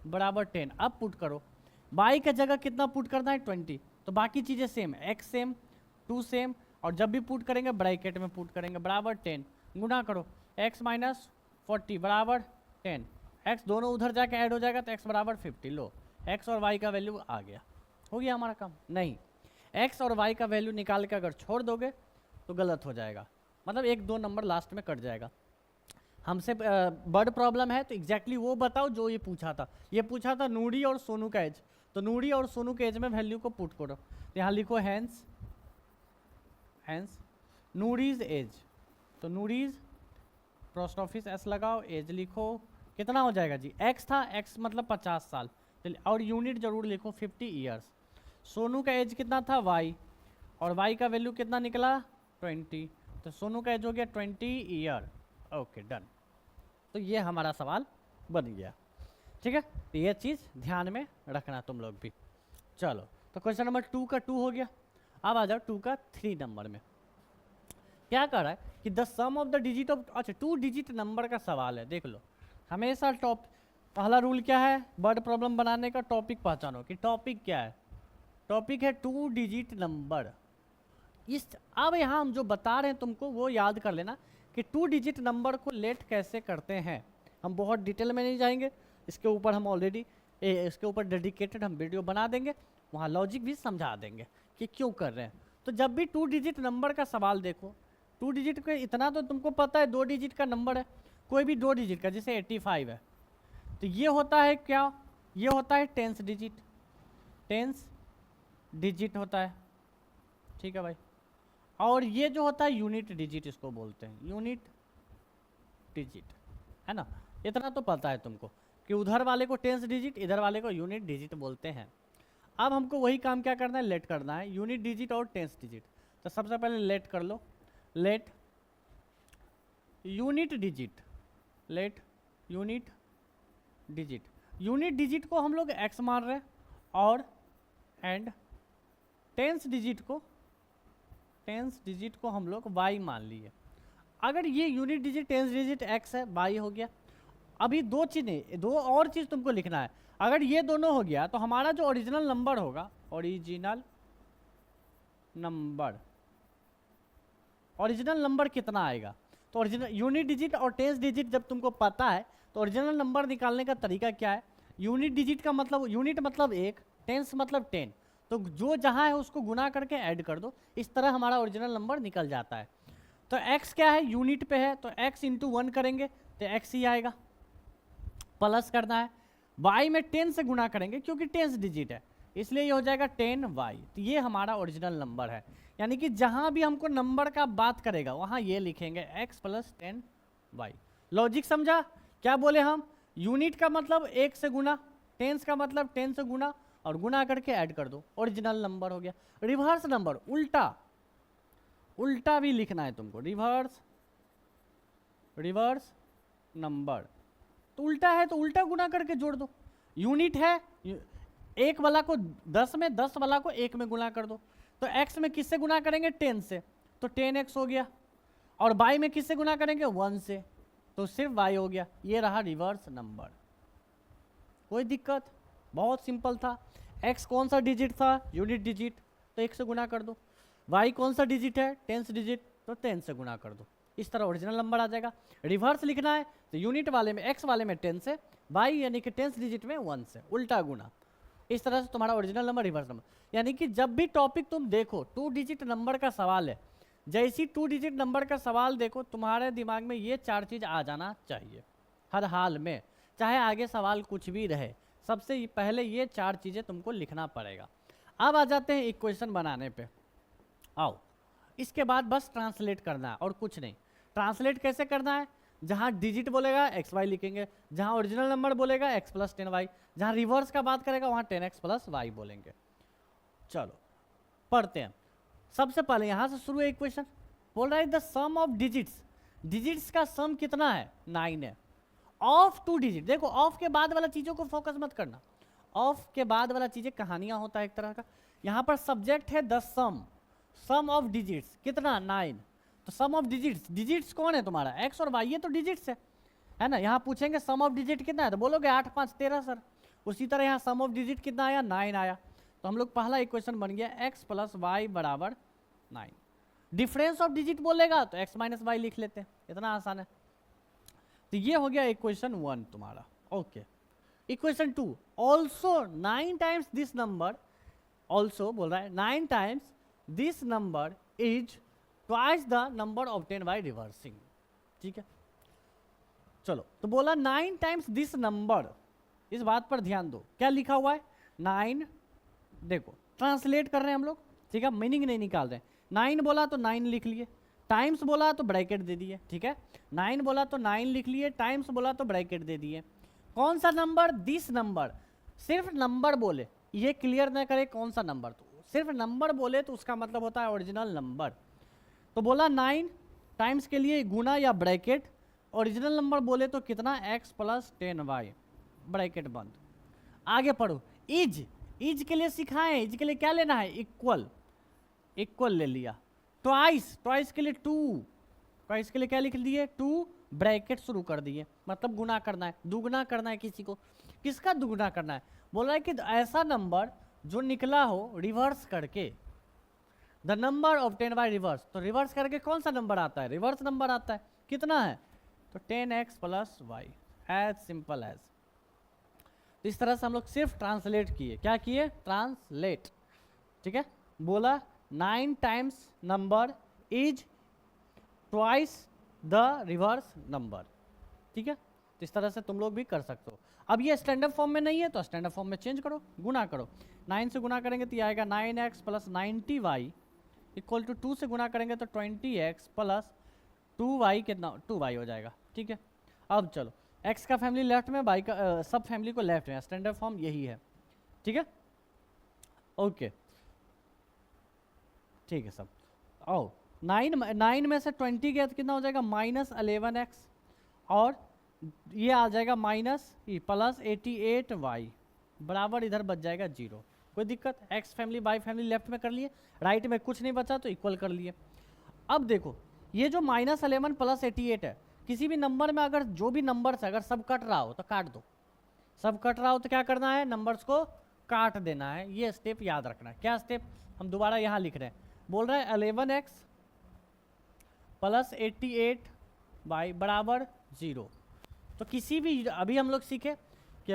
बराबर 10। अब पुट करो, y का जगह कितना पुट करना है? 20। तो बाकी चीज़ें सेम, x सेम 2 सेम, और जब भी पुट करेंगे ब्रैकेट में पुट करेंगे, बराबर 10। गुना करो, x माइनस 40 बराबर 10, x दोनों उधर जाके ऐड हो जाएगा तो x बराबर 50। लो x और y का वैल्यू आ गया। हो गया हमारा काम? नहीं, x और y का वैल्यू निकाल के अगर छोड़ दोगे तो गलत हो जाएगा, मतलब 1-2 नंबर लास्ट में कट जाएगा। हमसे बर्ड प्रॉब्लम है तो एग्जैक्टली वो बताओ जो ये पूछा था। ये पूछा था नूरी और सोनू का एज, तो नूरी और सोनू के एज में वैल्यू को पुट करो। तो यहाँ लिखो हैंस नूरीज एज, तो नूरीज पोस्ट ऑफिस एस लगाओ, एज लिखो, कितना हो जाएगा जी? x था, x मतलब 50 साल, और यूनिट जरूर लिखो 50 ईयर्स। सोनू का एज कितना था? y, और y का वैल्यू कितना निकला? 20, तो सोनू का एज हो गया 20 ईयर। Okay done. तो ये हमारा सवाल बन गया, ठीक है। तो ये चीज़ ध्यान में रखना तुम लोग भी। चलो, तो क्वेश्चन नंबर 2 का 2 हो गया। अब आ जाओ 2 का 3 नंबर में। क्या कर रहा है कि the sum of the digit of, अच्छा 2 डिजिट नंबर का सवाल है। देख लो, हमेशा पहला रूल क्या है वर्ड प्रॉब्लम बनाने का? टॉपिक पहचानो कि टॉपिक क्या है। टॉपिक है 2 डिजिट नंबर। अब यहाँ हम जो बता रहे हैं तुमको वो याद कर लेना कि 2 डिजिट नंबर को लेट कैसे करते हैं। हम बहुत डिटेल में नहीं जाएंगे, इसके ऊपर हम ऑलरेडी इसके ऊपर डेडिकेटेड हम वीडियो बना देंगे, वहाँ लॉजिक भी समझा देंगे कि क्यों कर रहे हैं। तो जब भी 2 डिजिट नंबर का सवाल देखो, 2 डिजिट का इतना तो तुमको पता है 2 डिजिट का नंबर है, कोई भी 2 डिजिट का, जैसे 85 है, तो ये होता है क्या? ये होता है 10th डिजिट, 10th डिजिट होता है, ठीक है भाई। और ये जो होता है यूनिट डिजिट, इसको बोलते हैं यूनिट डिजिट, है ना। इतना तो पता है तुमको कि उधर वाले को 10th डिजिट, इधर वाले को यूनिट डिजिट बोलते हैं। अब हमको वही काम क्या करना है? लेट करना है यूनिट डिजिट और 10th डिजिट। तो सबसे पहले लेट कर लो, let unit digit, let unit digit. Unit digit को हम लोग x मान रहे हैं और एंड 10th डिजिट को हम लोग y मान लिए। अगर ये unit digit 10th digit x है, y हो गया। अभी दो और चीज़ तुमको लिखना है। अगर ये दोनों हो गया तो हमारा जो ओरिजिनल नंबर होगा, ओरिजिनल नंबर कितना आएगा? तो ओरिजिनल यूनिट डिजिट और 10th डिजिट जब तुमको पता है तो ओरिजिनल नंबर निकालने का तरीका क्या है? यूनिट डिजिट का मतलब, यूनिट मतलब 1, 10th मतलब 10, तो जो जहाँ है उसको गुना करके ऐड कर दो, इस तरह हमारा ओरिजिनल नंबर निकल जाता है। तो x क्या है? यूनिट पे है, तो x इंटू 1 करेंगे तो x ही आएगा, प्लस करना है। y में 10 से गुना करेंगे क्योंकि 10th डिजिट है, इसलिए ये हो जाएगा 10y। तो ये हमारा ओरिजिनल नंबर है, यानी कि जहाँ भी हमको नंबर का बात करेगा वहाँ ये लिखेंगे x प्लस 10y। लॉजिक समझा? क्या बोले हम? यूनिट का मतलब 1 से गुना, 10 का मतलब 10 से गुना, और गुना करके ऐड कर दो, ओरिजिनल नंबर हो गया। रिवर्स नंबर, उल्टा भी लिखना है तुमको, रिवर्स नंबर। तो उल्टा है तो उल्टा गुना करके जोड़ दो। यूनिट है, 1 वाला को 10 में, 10 वाला को 1 में गुना कर दो। तो x में किससे गुना करेंगे? 10 से, तो 10x हो गया। और y में किससे गुना करेंगे? 1 से, तो सिर्फ y हो गया। ये रहा रिवर्स नंबर। कोई दिक्कत? बहुत सिंपल था। x कौन सा डिजिट था? यूनिट डिजिट, तो 1 से गुना कर दो। y कौन सा डिजिट है? 10th डिजिट, तो 10 से गुना कर दो। इस तरह ओरिजिनल नंबर आ जाएगा। रिवर्स लिखना है तो यूनिट वाले में, x वाले में 10 से, y यानी कि 10th डिजिट में 1 से, उल्टा गुना। इस तरह से तुम्हारा ओरिजिनल नंबर, रिवर्स नंबर। यानी कि जब भी टॉपिक तुम देखो 2 डिजिट नंबर का सवाल है, जैसी 2 डिजिट नंबर का सवाल देखो तुम्हारे दिमाग में ये 4 चीज़ आ जाना चाहिए हर हाल में, चाहे आगे सवाल कुछ भी रहे। सबसे पहले ये 4 चीज़ें तुमको लिखना पड़ेगा। अब आ जाते हैं इक्वेशन बनाने पे। आओ, इसके बाद बस ट्रांसलेट करना है और कुछ नहीं। ट्रांसलेट कैसे करना है? जहाँ डिजिट बोलेगा xy लिखेंगे, जहाँ ओरिजिनल नंबर बोलेगा x प्लस 10y, जहाँ रिवर्स का बात करेगा वहाँ 10x प्लस y बोलेंगे। चलो पढ़ते हैं। सबसे पहले यहाँ से शुरू है इक्वेशन। बोल रहा है the sum of digits, digits का सम कितना है 9 है, ऑफ 2 डिजिट। देखो ऑफ के बाद वाला चीज़ों को फोकस मत करना, ऑफ के बाद वाला चीज़ें कहानियाँ होता है एक तरह का। यहाँ पर सब्जेक्ट है the sum, sum of digits कितना 9। तो सम ऑफ डिजिट्स, डिजिट्स कौन है तुम्हारा एक्स और वाई, ये तो डिजिट्स है ना। यहाँ पूछेंगे सम ऑफ डिजिट कितना है तो बोलोगे 8 5 13 सर। उसी तरह यहाँ सम ऑफ डिजिट कितना आया 9 आया। तो हम लोग पहला इक्वेशन बन गया x प्लस वाई बराबर 9। डिफरेंस ऑफ डिजिट बोलेगा तो x माइनस वाई लिख लेते हैं, इतना आसान है। तो ये हो गया इक्वेशन 1 तुम्हारा। Okay equation 2, also 9 times this number, also बोल रहा है 9 times this number is twice the number obtain by reversing. ठीक है चलो, तो बोला 9 टाइम्स दिस नंबर, इस बात पर ध्यान दो क्या लिखा हुआ है 9। देखो ट्रांसलेट कर रहे हैं हम लोग, ठीक है, मीनिंग नहीं निकाल रहे हैं। 9 बोला तो 9 लिख लिए, टाइम्स बोला तो ब्रैकेट दे दिए, ठीक है। 9 बोला तो 9 लिख लिए, टाइम्स बोला तो ब्रैकेट दे दिए। कौन सा नंबर, दिस नंबर। सिर्फ नंबर बोले, ये क्लियर ना करे कौन सा नंबर, तो सिर्फ नंबर बोले तो उसका मतलब होता है ओरिजिनल नंबर। तो बोला 9 टाइम्स के लिए गुना या ब्रैकेट, ओरिजिनल नंबर बोले तो कितना x प्लस 10y, ब्रैकेट बंद। आगे पढ़ो, इज, इज के लिए सिखाएं, इज के लिए क्या लेना है इक्वल, इक्वल ले लिया। ट्वाइस, ट्वाइस के लिए 2, ट्वाइस के लिए क्या लिख दिए 2, ब्रैकेट शुरू कर दिए, मतलब गुना करना है, दुगना करना है किसी को। किसका दुगना करना है, बोला है कि ऐसा नंबर जो निकला हो रिवर्स करके, the number obtain bye reverse. तो रिवर्स करके कौन सा नंबर आता है, रिवर्स नंबर आता है, कितना है तो 10x plus y, as simple as. तो इस तरह से हम लोग सिर्फ ट्रांसलेट किए, क्या किए ट्रांसलेट, ठीक है। बोला 9 times number is twice the reverse number, ठीक है। तो इस तरह से तुम लोग भी कर सकते हो। अब ये स्टैंडर्ड फॉर्म में नहीं है तो स्टैंडर्ड फॉर्म में चेंज करो, गुना करो। 9 से गुना करेंगे तो ये आएगा 9x plus 90y equal to 2 से गुना करेंगे तो 20x प्लस 2y कितना 2y हो जाएगा, ठीक है। अब चलो x का फैमिली लेफ्ट में, y का सब फैमिली को लेफ्ट में, स्टैंडर्ड फॉर्म यही है, ठीक है। ओके ठीक है सब। ओ 9 में से 20 गया तो कितना हो जाएगा -11x, और ये आ जाएगा माइनस प्लस 88y बराबर इधर बच जाएगा 0। कोई दिक्कत, x family y family left में कर लिए, राइट में कुछ नहीं बचा तो इक्वल कर लिए। अब देखो ये जो -11 प्लस 88 है, किसी भी नंबर में अगर जो भी नंबर से अगर सब कट रहा हो तो काट दो, सब कट रहा हो तो क्या करना है नंबर्स को काट देना है। ये स्टेप याद रखना है। क्या स्टेप, हम दोबारा यहाँ लिख रहे हैं। बोल रहा है 11x प्लस 88y बराबर 0। तो किसी भी, अभी हम लोग सीखे कि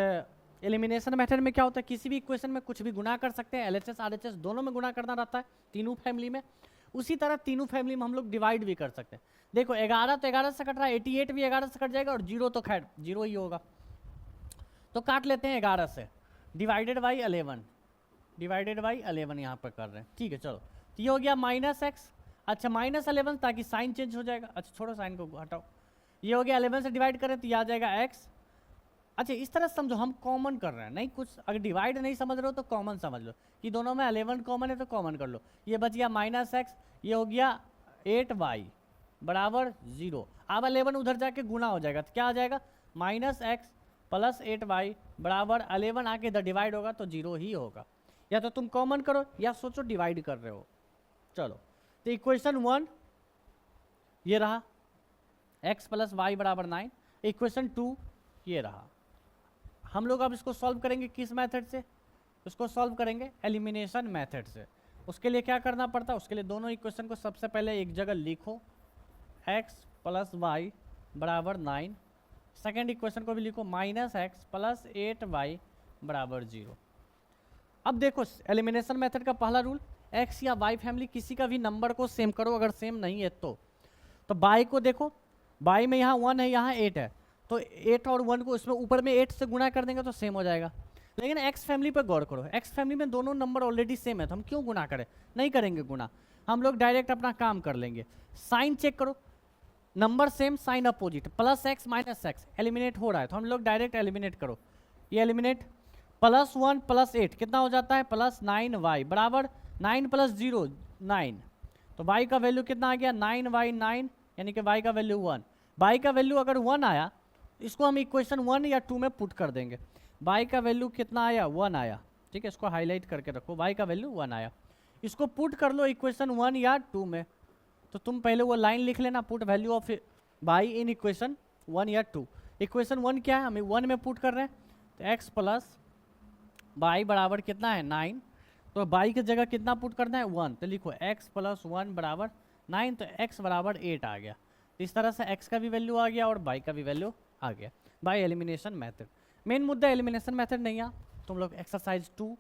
एलिमिनेशन मेथड में क्या होता है, किसी भी इक्वेशन में कुछ भी गुना कर सकते हैं, LHS RHS दोनों में गुना करना रहता है तीनों फैमिली में। उसी तरह तीनों फैमिली में हम लोग डिवाइड भी कर सकते हैं। देखो 11 तो 11 से कट रहा है, 88 भी 11 से कट जाएगा, और 0 तो खैर 0 ही होगा, तो काट लेते हैं 11 से, डिवाइडेड बाई 11, डिवाइडेड बाई 11 यहाँ पर कर रहे हैं, ठीक है। चलो तो ये हो गया -x, अच्छा -11 ताकि साइन चेंज हो जाएगा, अच्छा छोड़ो साइन को हटाओ। ये हो गया 11 से डिवाइड करें तो ये आ जाएगा x। अच्छा इस तरह समझो, हम कॉमन कर रहे हैं, नहीं कुछ अगर डिवाइड नहीं समझ रहे हो तो कॉमन समझ लो कि दोनों में 11 कॉमन है तो कॉमन कर लो। ये बच गया -x, ये हो गया 8y बराबर 0। अब 11 उधर जाके गुना हो जाएगा तो क्या आ जाएगा -x प्लस 8y बराबर 11 आके इधर डिवाइड होगा तो 0 ही होगा। या तो तुम कॉमन करो या सोचो डिवाइड कर रहे हो। चलो तो इक्वेशन 1 ये रहा, x प्लस वाई बराबर 9। इक्वेशन 2 ये रहा। हम लोग अब इसको सॉल्व करेंगे किस मेथड से, इसको सॉल्व करेंगे एलिमिनेशन मेथड से। उसके लिए क्या करना पड़ता है, उसके लिए दोनों इक्वेशन को सबसे पहले एक जगह लिखो, x प्लस वाई बराबर 9, सेकेंड इक्वेशन को भी लिखो -x प्लस 8y बराबर 0। अब देखो एलिमिनेशन मेथड का पहला रूल, x या y फैमिली किसी का भी नंबर को सेम करो, अगर सेम नहीं है तो y को देखो, y में यहाँ 1 है यहाँ 8 है, तो 8 और 1 को इसमें ऊपर में 8 से गुना कर देंगे तो सेम हो जाएगा। लेकिन x फैमिली पर गौर करो, x फैमिली में दोनों नंबर ऑलरेडी सेम है तो हम क्यों गुना करें, नहीं करेंगे गुना, हम लोग डायरेक्ट अपना काम कर लेंगे। साइन चेक करो, number same sign opposite, +x -x eliminate हो रहा है तो हम लोग डायरेक्ट एलिमिनेट करो, ये एलिमिनेट +1 + 8 कितना हो जाता है +9y बराबर 9 + 0 9। तो y का वैल्यू कितना आ गया 9y 9, यानी कि y का वैल्यू 1। y का वैल्यू अगर 1 आया इसको हम इक्वेशन 1 या 2 में पुट कर देंगे। y का वैल्यू कितना आया 1 आया, ठीक है, इसको हाईलाइट करके रखो, y का वैल्यू 1 आया, इसको पुट कर लो इक्वेशन 1 या 2 में। तो तुम पहले वो लाइन लिख लेना, put value of y in equation 1 या 2। इक्वेशन 1 क्या है, हमें 1 में पुट कर रहे हैं, तो x + y बराबर कितना है 9, तो y की जगह कितना पुट करना है 1, तो लिखो x + 1 बराबर 9, तो x बराबर 8 आ गया। तो इस तरह से x का भी वैल्यू आ गया और y का भी वैल्यू आ गया बाय एलिमिनेशन मेथड। मेन मुद्दा एलिमिनेशन मेथड नहीं है, तुम लोग एक्सरसाइज 2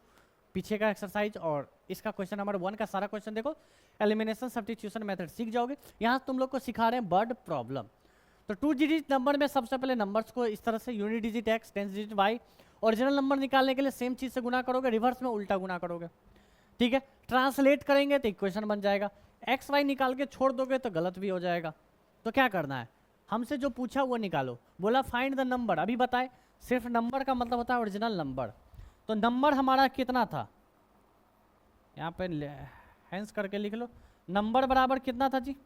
पीछे का एक्सरसाइज और इसका क्वेश्चन नंबर 1 का सारा क्वेश्चन देखो, एलिमिनेशन सब्स्टिट्यूशन मेथड सीख जाओगे। यहाँ तुम लोग को सिखा रहे हैं वर्ड प्रॉब्लम। तो 2 डिजिट नंबर में सबसे पहले नंबर्स को इस तरह से unit digit x 10 digit y, original number निकालने के लिए सेम चीज़ से गुना करोगे, रिवर्स में उल्टा गुना करोगे, ठीक है। ट्रांसलेट करेंगे तो इक्वेशन बन जाएगा, एक्स वाई निकाल के छोड़ दोगे तो गलत भी हो जाएगा। तो क्या करना है, हमसे जो पूछा वो निकालो, बोला फाइंड द नंबर, अभी बताए सिर्फ नंबर का मतलब होता है ओरिजिनल नंबर। तो नंबर हमारा कितना था, यहाँ पे हैंस करके लिख लो, नंबर बराबर कितना था जी,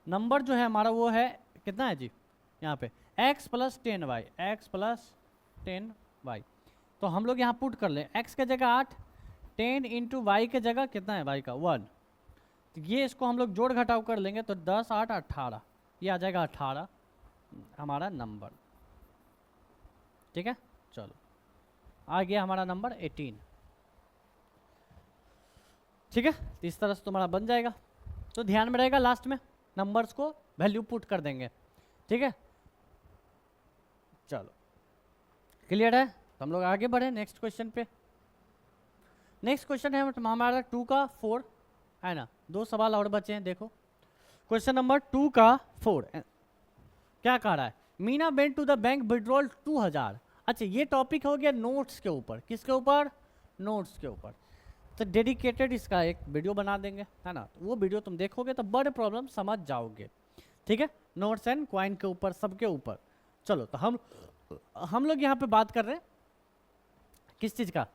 नंबर जो है हमारा वो है कितना है जी, यहाँ पे x + 10y, x + 10y। तो हम लोग यहाँ पुट कर लें, x के जगह 8, 10 × y के जगह कितना है y का 1। तो ये इसको हम लोग जोड़ घटाव कर लेंगे तो 10 8 18, ये आ जाएगा 18 हमारा नंबर, ठीक है। चलो आ गया हमारा नंबर 18, ठीक है। तो इस तरह से तुम्हारा बन जाएगा। तो ध्यान में रहेगा लास्ट में नंबर्स को वैल्यू पुट कर देंगे, ठीक है। चलो क्लियर है, तो हम लोग आगे बढ़े नेक्स्ट क्वेश्चन पे। नेक्स्ट क्वेश्चन है हमारा 2 का 4 है ना, 2 सवाल और बचे हैं। देखो क्वेश्चन नंबर 2 का 4 क्या कह रहा है, Meena went to the bank withdrawal 2000। अच्छा ये टॉपिक हो गया नोट्स के ऊपर, किसके ऊपर, नोट्स के ऊपर। तो डेडिकेटेड इसका एक वीडियो बना देंगे है ना, तो वो वीडियो तुम देखोगे तो बड़े प्रॉब्लम समझ जाओगे, ठीक है। नोट्स एंड क्वाइन के ऊपर, सबके ऊपर। चलो तो हम लोग यहाँ पे बात कर रहे हैं किस चीज़ का,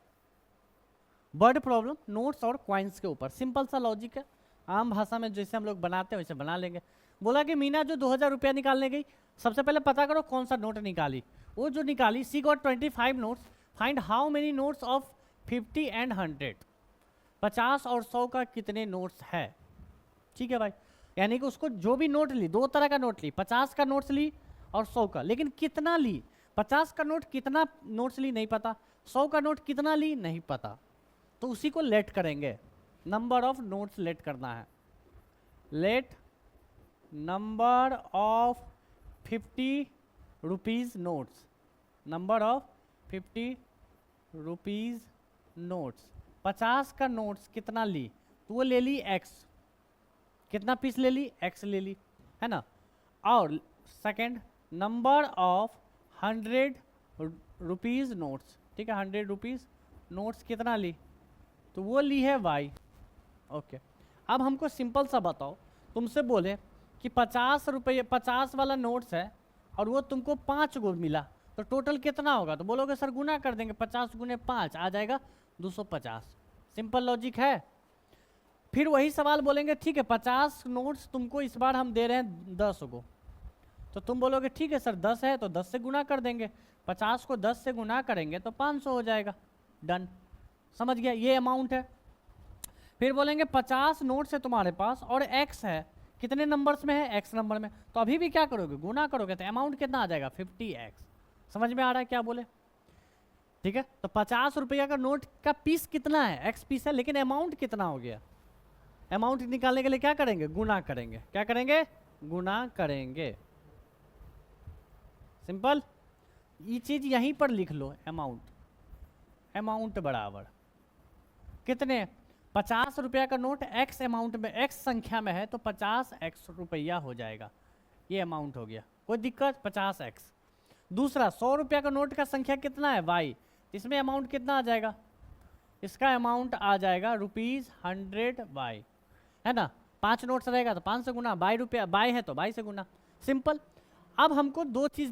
वर्ड प्रॉब्लम नोट्स और क्वाइंस के ऊपर। सिंपल सा लॉजिक है, आम भाषा में जैसे हम लोग बनाते हैं वैसे बना लेंगे। बोला कि मीना जो 2000 रुपया निकालने गई, सबसे पहले पता करो कौन सा नोट निकाली। वो जो निकाली, C got 25 notes, find how many notes of 50 and 100। 50 और 100 का कितने नोट्स है, ठीक है भाई। यानी कि उसको जो भी नोट ली, 2 तरह का नोट ली, 50 का नोट्स ली और 100 का, लेकिन कितना ली, 50 का नोट कितना नोट्स ली नहीं पता, 100 का नोट कितना ली नहीं पता। तो उसी को लेट करेंगे, नंबर ऑफ नोट्स लेट करना है। Let number of 50 rupees notes, number of 50 rupees notes. 50 का नोट्स कितना ली, तो वो ले ली x, कितना पीस ले ली, x ले ली, है ना। और second number of 100 rupees notes, ठीक है, 100 रुपीज़ नोट्स कितना ली, तो वो ली है y, ओके। अब हमको सिंपल सा बताओ, तुमसे बोले कि 50 रुपये 50 वाला नोट्स है और वो तुमको 5 गो मिला, तो टोटल कितना होगा, तो बोलोगे सर गुना कर देंगे, 50 × 5 आ जाएगा 250। सिंपल लॉजिक है। फिर वही सवाल बोलेंगे ठीक है 50 नोट्स तुमको इस बार हम दे रहे हैं 10 गो, तो तुम बोलोगे ठीक है सर 10 है तो 10 से गुना कर देंगे, 50 को 10 से गुना करेंगे तो 500 हो जाएगा, डन, समझ गया, ये अमाउंट है। फिर बोलेंगे 50 नोट्स है तुम्हारे पास और x है, कितने नंबर्स में है, x नंबर में, तो अभी भी क्या करोगे, गुना करोगे, तो अमाउंट कितना आ जाएगा 50x। समझ में आ रहा है क्या बोले, ठीक है। तो 50 रुपया का नोट का पीस कितना है, x पीस है, लेकिन अमाउंट कितना हो गया, अमाउंट निकालने के लिए क्या करेंगे, गुना करेंगे, क्या करेंगे, गुना करेंगे। सिंपल, ये चीज यहीं पर लिख लो, अमाउंट, अमाउंट बराबर कितने, 50 रुपया का नोट x अमाउंट में, x संख्या में है तो 50x रुपया हो जाएगा, ये अमाउंट हो गया, कोई दिक्कत, 50x। दूसरा 100 रुपया का नोट का संख्या कितना है y, इसमें अमाउंट कितना आ जाएगा, इसका अमाउंट आ जाएगा ₹100y, है ना। 5 नोट्स रहेगा तो 5 से गुना, बाई रुपया बाई है तो बाई से गुना, सिंपल। अब हमको दो चीज़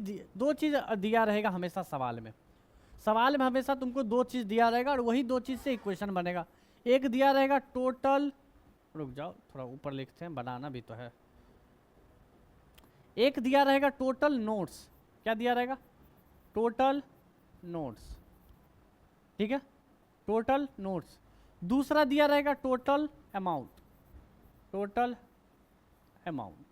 दिया रहेगा हमेशा सवाल में। सवाल में हमेशा तुमको दो चीज़ दिया रहेगा और वही दो चीज़ से इक्वेशन बनेगा। एक दिया रहेगा टोटल, रुक जाओ थोड़ा ऊपर लिखते हैं, बनाना भी तो है। एक दिया रहेगा टोटल नोट्स, क्या दिया रहेगा? टोटल नोट्स, ठीक है, टोटल नोट्स। दूसरा दिया रहेगा टोटल अमाउंट, टोटल अमाउंट।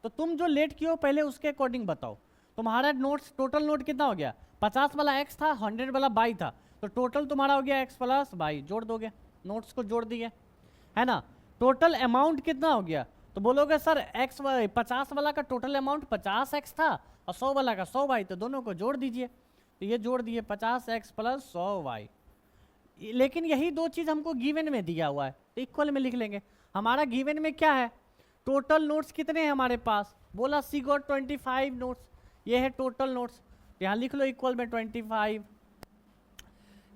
तो तुम जो लेट किए हो पहले उसके अकॉर्डिंग बताओ। तुम्हारा नोट्स, टोटल नोट कितना हो गया? 50 वाला एक्स था, 100 वाला बाई था, तो टोटल तुम्हारा हो गया एक्स प्लस बाई, जोड़ दोगे, नोट्स को जोड़ दिए, है ना। टोटल अमाउंट कितना हो गया? तो बोलोगे सर एक्स 50 वाला का टोटल अमाउंट 50 एक्स था और 100 वाला का 100 वाई, तो दोनों को जोड़ दीजिए। तो ये जोड़ दिए 50 एक्स प्लस 100 वाई। लेकिन यही दो चीज़ हमको गिवन में दिया हुआ है, तो इक्वल में लिख लेंगे। हमारा गिवन में क्या है? टोटल नोट्स कितने हैं हमारे पास? बोला सी गॉट 25 नोट्स, ये है टोटल नोट्स, यहाँ लिख लो इक्वल में 25।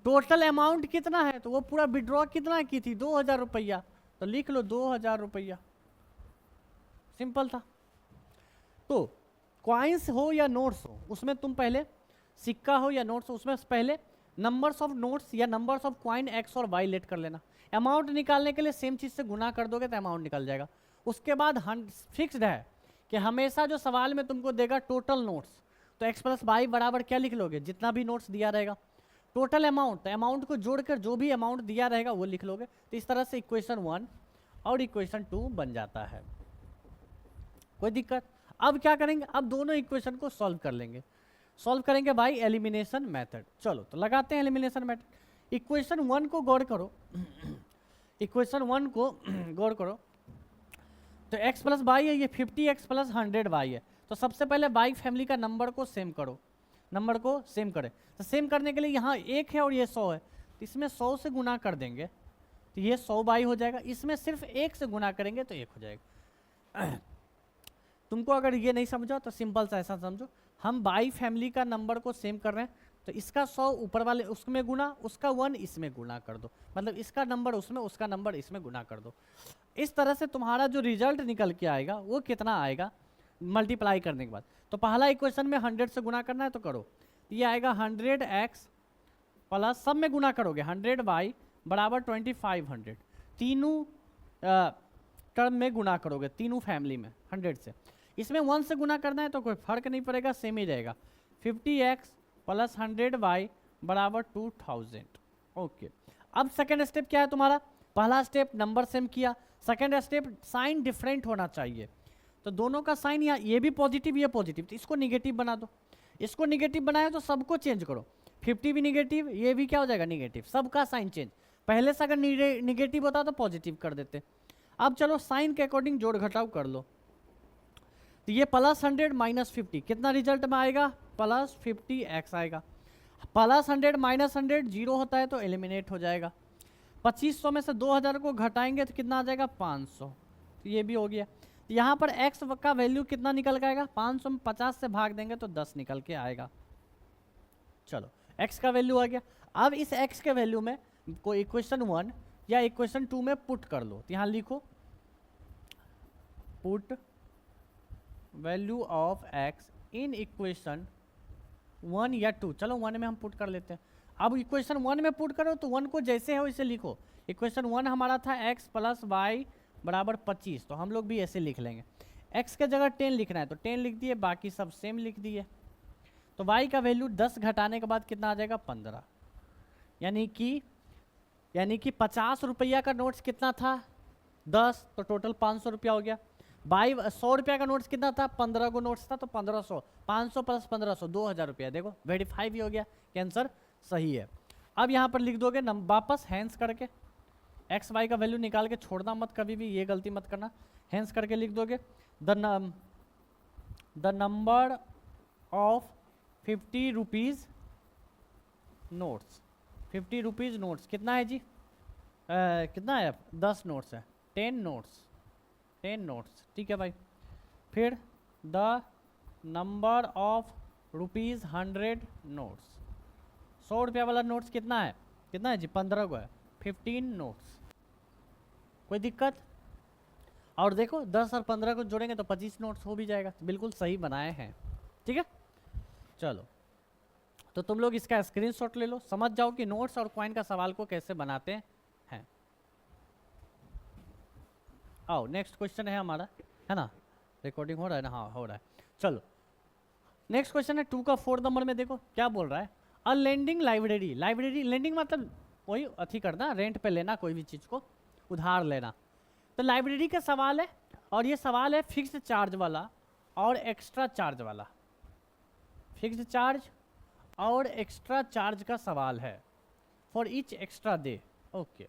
टोटल अमाउंट कितना है? तो वो पूरा विड्रॉ कितना की थी? 2000 रुपया, तो लिख लो 2000 रुपया। सिंपल था। तो कॉइन्स हो या नोट्स हो, उसमें तुम पहले, सिक्का हो या नोट्स हो, उसमें पहले नंबर्स ऑफ नोट्स या नंबर्स ऑफ कॉइन एक्स और वाई लेट कर लेना। अमाउंट निकालने के लिए सेम चीज़ से गुना कर दोगे तो अमाउंट निकल जाएगा। उसके बाद फिक्स्ड है कि हमेशा जो सवाल में तुमको देगा टोटल नोट्स, तो एक्स प्लस वाई बराबर क्या लिख लोगे? जितना भी नोट्स दिया रहेगा। टोटल अमाउंट, तो अमाउंट को जोड़कर जो भी अमाउंट दिया रहेगा वो लिख लोगे। तो इस तरह से इक्वेशन 1 और इक्वेशन 2 बन जाता है। कोई दिक्कत? अब क्या करेंगे? अब दोनों इक्वेशन को सॉल्व कर लेंगे। सॉल्व करेंगे बाय एलिमिनेशन मेथड। चलो तो लगाते हैं एलिमिनेशन मेथड। इक्वेशन 1 को गौर करो, इक्वेशन 1 को गौर करो। तो x प्लस वाई है, ये 50x प्लस 100y है। तो सबसे पहले वाई फैमिली का नंबर को सेम करो, नंबर को सेम करें। तो सेम करने के लिए यहाँ 1 है और ये 100 है, तो इसमें 100 से गुना कर देंगे तो ये 100 बाई हो जाएगा। इसमें सिर्फ 1 से गुना करेंगे तो 1 हो जाएगा। तुमको अगर ये नहीं समझा तो सिंपल सा ऐसा समझो, हम बाई फैमिली का नंबर को सेम कर रहे हैं, तो इसका 100 ऊपर वाले उसमें गुना, उसका 1 इसमें गुना कर दो, मतलब इसका नंबर उसमें, उसका नंबर इसमें गुना कर दो। इस तरह से तुम्हारा जो रिजल्ट निकल के आएगा वो कितना आएगा मल्टीप्लाई करने के बाद। तो पहला इक्वेशन में 100 से गुना करना है तो करो, ये आएगा 100x प्लस, सब में गुना करोगे 100y बराबर 2500, तीनों टर्म में गुना करोगे, तीनों फैमिली में 100 से। इसमें 1 से गुना करना है तो कोई फर्क नहीं पड़ेगा, सेम ही रहेगा। 50x प्लस 100y बराबर 2000। ओके, अब सेकेंड स्टेप क्या है तुम्हारा? पहला स्टेप नंबर सेम किया, सेकेंड स्टेप साइन डिफरेंट होना चाहिए। तो दोनों का साइन, यहाँ ये भी पॉजिटिव ये पॉजिटिव, तो इसको निगेटिव बना दो। इसको निगेटिव बनाया तो सबको चेंज करो, 50 भी निगेटिव, ये भी क्या हो जाएगा निगेटिव, सबका साइन चेंज। पहले से अगर निगेटिव होता तो पॉजिटिव कर देते। अब चलो साइन के अकॉर्डिंग जोड़ घटाव कर लो। तो ये प्लस 100 माइनस 50 कितना रिजल्ट में आएगा? प्लस 50x आएगा। प्लस 100 माइनस 100 जीरो होता है तो एलिमिनेट हो जाएगा। 2500 में से 2000 को घटाएंगे तो कितना आ जाएगा? 500। तो ये भी हो गया। तो यहाँ पर x का वैल्यू कितना निकल के आएगा? 500 में 50 से भाग देंगे तो 10 निकल के आएगा। चलो x का वैल्यू आ गया। अब इस x के वैल्यू में कोई इक्वेशन 1 या इक्वेशन 2 में पुट कर लो। तो यहाँ लिखो put value of x in equation 1 या 2। चलो 1 में हम पुट कर लेते हैं। अब इक्वेशन 1 में पुट करो तो 1 को जैसे है वैसे लिखो। इक्वेशन 1 हमारा था x प्लस वाई बराबर 25, तो हम लोग भी ऐसे लिख लेंगे। x के जगह 10 लिखना है तो 10 लिख दिए, बाकी सब सेम लिख दिए। तो y का वैल्यू 10 घटाने के बाद कितना आ जाएगा? 15। यानी कि 50 रुपया का नोट्स कितना था? 10, तो टोटल 500 रुपया हो गया। 100 रुपया का नोट्स कितना था? 15 को नोट्स था तो 1500, 500 प्लस 1500 2000 रुपया। देखो वेरीफाई भी हो गया कि आंसर सही है। अब यहाँ पर लिख दोगे वापस हैंस करके, एक्स वाई का वैल्यू निकाल के छोड़ना मत, कभी भी ये गलती मत करना। हैंस करके लिख दोगे the number of 50 rupees notes. 50 rupees notes कितना है जी? कितना है? 10 नोट्स है, 10 नोट्स, ठीक है भाई। फिर the number of rupees 100 notes. 100 रुपया वाला नोट्स कितना है? कितना है जी? 15 को है, 15 नोट्स। कोई दिक्कत? और देखो 10 और 15 को जोड़ेंगे तो 25 नोट्स हो भी जाएगा, बिल्कुल सही बनाए हैं। ठीक है, चलो तो तुम लोग इसका स्क्रीनशॉट ले लो, समझ जाओ कि नोट्स और कॉइन का सवाल को कैसे बनाते हैं। आओ नेक्स्ट क्वेश्चन है हमारा, है ना, रिकॉर्डिंग हो रहा है ना, हाँ हो रहा है। चलो नेक्स्ट क्वेश्चन है 2 का 4 नंबर में, देखो क्या बोल रहा है। अ लेंडिंग लाइब्रेरी, लाइब्रेरी लेंडिंग मतलब वही अथी करना, रेंट पे लेना कोई भी चीज़ को, उधार लेना। तो लाइब्रेरी का सवाल है, और ये सवाल है फिक्स्ड चार्ज वाला और एक्स्ट्रा चार्ज वाला, फिक्स्ड चार्ज और एक्स्ट्रा चार्ज का सवाल है, for each extra day. Okay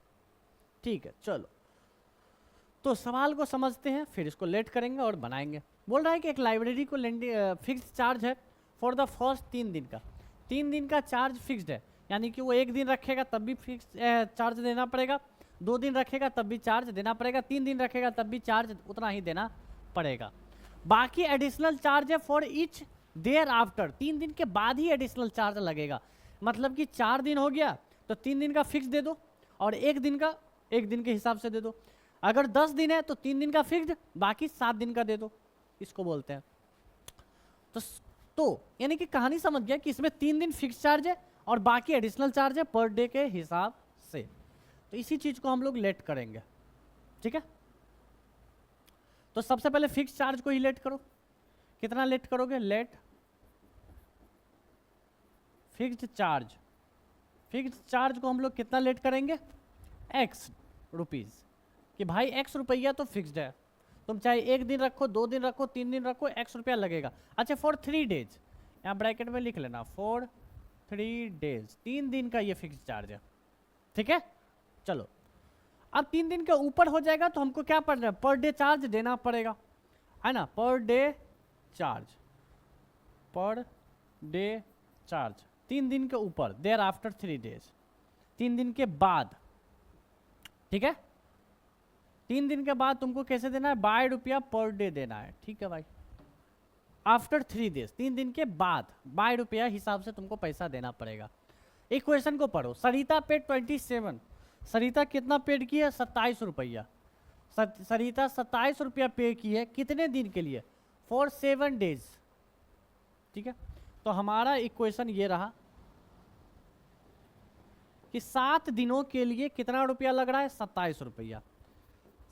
ठीक है, चलो तो सवाल को समझते हैं, फिर इसको लेट करेंगे और बनाएंगे। बोल रहा है कि एक लाइब्रेरी को फिक्स्ड चार्ज है फॉर द फर्स्ट 3 दिन का, 3 दिन का चार्ज फिक्स्ड है, यानी कि वो 1 दिन रखेगा तब भी फिक्स चार्ज देना पड़ेगा, 2 दिन रखेगा तब भी चार्ज देना पड़ेगा, 3 दिन रखेगा तब भी चार्ज उतना ही देना पड़ेगा। बाकी एडिशनल चार्ज है फॉर ईच देयर आफ्टर, 3 दिन के बाद ही एडिशनल चार्ज लगेगा। मतलब कि 4 दिन हो गया तो 3 दिन का फिक्स दे दो और 1 दिन का 1 दिन के हिसाब से दे दो। अगर 10 दिन है तो 3 दिन का फिक्स्ड, बाकी 7 दिन का दे दो, इसको बोलते हैं। तो यानी कि कहानी समझ गया कि इसमें 3 दिन फिक्स चार्ज है और बाकी एडिशनल चार्ज है पर डे के हिसाब से। तो इसी चीज को हम लोग लेट करेंगे, ठीक है। तो सबसे पहले फिक्स चार्ज को ही लेट करो। कितना लेट करोगे? Let fixed charge, fixed charge को हम लोग कितना लेट करेंगे? x रुपीज़, कि भाई x रुपया तो फिक्स्ड है, तुम चाहे 1 दिन रखो, 2 दिन रखो, 3 दिन रखो, x रुपया लगेगा। अच्छा फॉर 3 डेज, यहाँ ब्रैकेट में लिख लेना फॉर 3 डेज, 3 दिन का ये फिक्स चार्ज है, ठीक है। चलो अब 3 दिन के ऊपर हो जाएगा तो हमको क्या पड़ रहा है? पर डे चार्ज देना पड़ेगा, है ना, per day charge, per day charge 3 दिन के ऊपर, देयर आफ्टर 3 डेज, 3 दिन के बाद, ठीक है। 3 दिन के बाद तुमको कैसे देना है? बाय रुपया पर डे देना है, ठीक है भाई। आफ्टर 3 डेज, 3 दिन के बाद बाय रुपया हिसाब से तुमको पैसा देना पड़ेगा। एक क्वेश्चन को पढ़ो। सरिता पेड 27, सरिता कितना पेड की है? 27 रुपया। सरिता 27 रुपया पे की है, कितने दिन के लिए? फॉर 7 डेज, ठीक है। तो हमारा इक्वेशन ये रहा कि 7 दिनों के लिए कितना रुपया लग रहा है? 27 रुपया।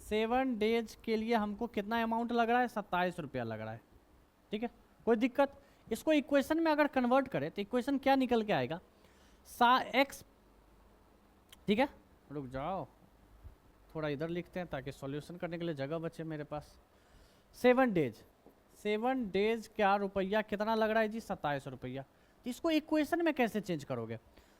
7 डेज के लिए हमको कितना अमाउंट लग रहा है? 27 रुपया लग रहा है, ठीक है। कोई दिक्कत? इसको इक्वेशन में अगर कन्वर्ट करें तो इक्वेशन क्या निकल के आएगा? x, ठीक है, रुक जाओ थोड़ा इधर लिखते हैं ताकि सॉल्यूशन करने के लिए जगह बचे मेरे पास। 7 डेज, 7 डेज क्या रुपया कितना लग रहा है जी? 27 रुपया। इसको इक्वेशन में कैसे चेंज करोगे?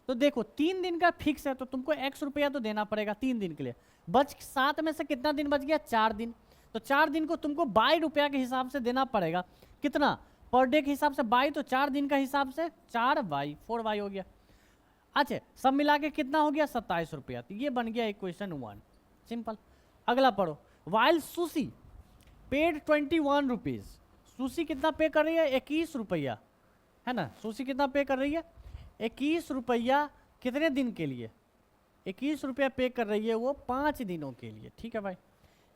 तो देखो 3 दिन का फिक्स है तो तुमको x रुपया तो देना पड़ेगा 3 दिन के लिए, बच 7 में से कितना दिन बच गया? 4 दिन। तो 4 दिन को तुमको बाय रुपया के हिसाब से देना पड़ेगा, कितना? पर डे के हिसाब से बाय, तो 4 दिन का हिसाब से 4y, 4y हो गया। अच्छा सब मिला के कितना हो गया? 27 रुपया। तो ये बन गया इक्वेशन 1, सिंपल। अगला पढ़ो। While sushi paid 21 rupees, sushi कितना पे कर रही है? 21 रुपया, है ना। सुशी कितना पे कर रही है? 21 रुपया। कितने दिन के लिए? 21 रुपया पे कर रही है वो 5 दिनों के लिए, ठीक है भाई।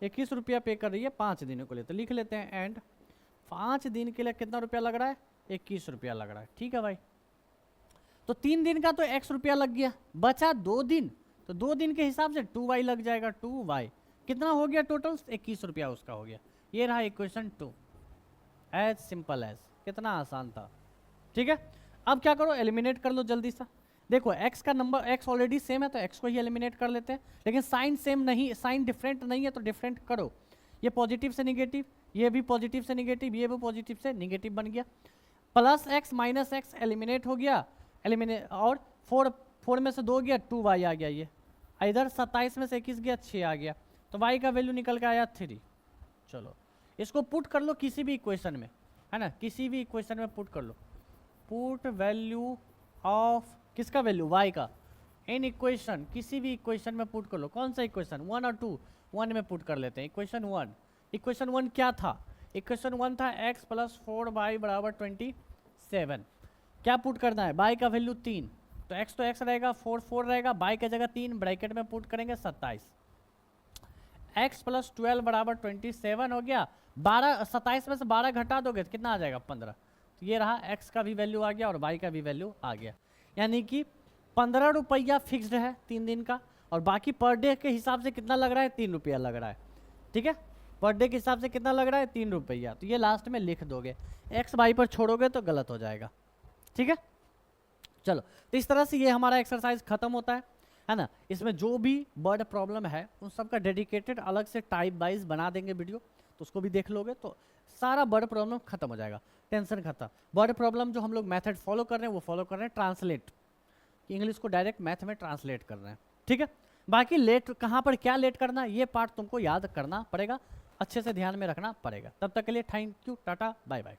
21 रुपया पे कर रही है 5 दिनों के लिए, तो लिख लेते हैं एंड 5 दिन के लिए कितना रुपया लग रहा है? 21 रुपया लग रहा है, ठीक है भाई। तो 3 दिन का तो x रुपया लग गया, बचा 2 दिन, तो 2 दिन के हिसाब से 2y लग जाएगा, 2y। कितना हो गया टोटल? 21 रुपया उसका हो गया। ये रहा इक्वेशन 2, एज सिंपल एज। कितना आसान था, ठीक है। अब क्या करो? एलिमिनेट कर लो जल्दी सा। देखो x का नंबर, x ऑलरेडी सेम है तो x को ही एलिमिनेट कर लेते हैं, लेकिन साइन सेम नहीं, साइन डिफरेंट नहीं है तो डिफरेंट करो। ये पॉजिटिव से निगेटिव, ये भी पॉजिटिव से निगेटिव, ये भी पॉजिटिव से निगेटिव बन गया। Plus x minus x eliminate हो गया, एलिमिनेट, और 4 में से 2 गया, 2y आ गया। ये इधर 27 में से 21 गया, 6 आ गया, तो y का वैल्यू निकल के आया 3। चलो इसको पुट कर लो किसी भी इक्वेशन में, है ना, किसी भी इक्वेशन में पुट कर लो। पुट वैल्यू ऑफ किसका वैल्यू? y का, इन इक्वेशन, किसी भी इक्वेशन में पुट कर लो। कौन सा इक्वेशन? 1 और 2, 1 में पुट कर लेते हैं। इक्वेशन 1, इक्वेशन 1 क्या था? इक्वेशन 1 था x + 4y = 27। क्या पुट करना है? y का वैल्यू 3, तो x तो x रहेगा, 4 4 रहेगा, y की जगह 3 ब्रैकेट में पुट करेंगे 27। x प्लस 12 बराबर 27 हो गया। 27 में से 12 घटा दोगे तो कितना आ जाएगा 15। तो ये रहा x का भी वैल्यू आ गया और y का भी वैल्यू आ गया। यानी कि 15 रुपया फिक्स्ड है 3 दिन का, और बाकी पर डे के हिसाब से कितना लग रहा है 3 रुपया लग रहा है। ठीक है, पर डे के हिसाब से कितना लग रहा है 3 रुपया। तो ये लास्ट में लिख दोगे, x y पर छोड़ोगे तो गलत हो जाएगा। ठीक है, चलो तो इस तरह से ये हमारा एक्सरसाइज खत्म होता है ना। इसमें जो भी वर्ड प्रॉब्लम है उन सब का डेडिकेटेड अलग से टाइप वाइज बना देंगे वीडियो, तो उसको भी देख लोगे तो सारा वर्ड प्रॉब्लम खत्म हो जाएगा, टेंशन खत्म। वर्ड प्रॉब्लम जो हम लोग मेथड फॉलो कर रहे हैं वो फॉलो कर रहे हैं ट्रांसलेट, इंग्लिश को डायरेक्ट मैथ में ट्रांसलेट कर रहे हैं। ठीक है, बाकी लेट कहाँ पर क्या लेट करना ये पार्ट तुमको याद करना पड़ेगा, अच्छे से ध्यान में रखना पड़ेगा। तब तक के लिए thank you, tata bye bye.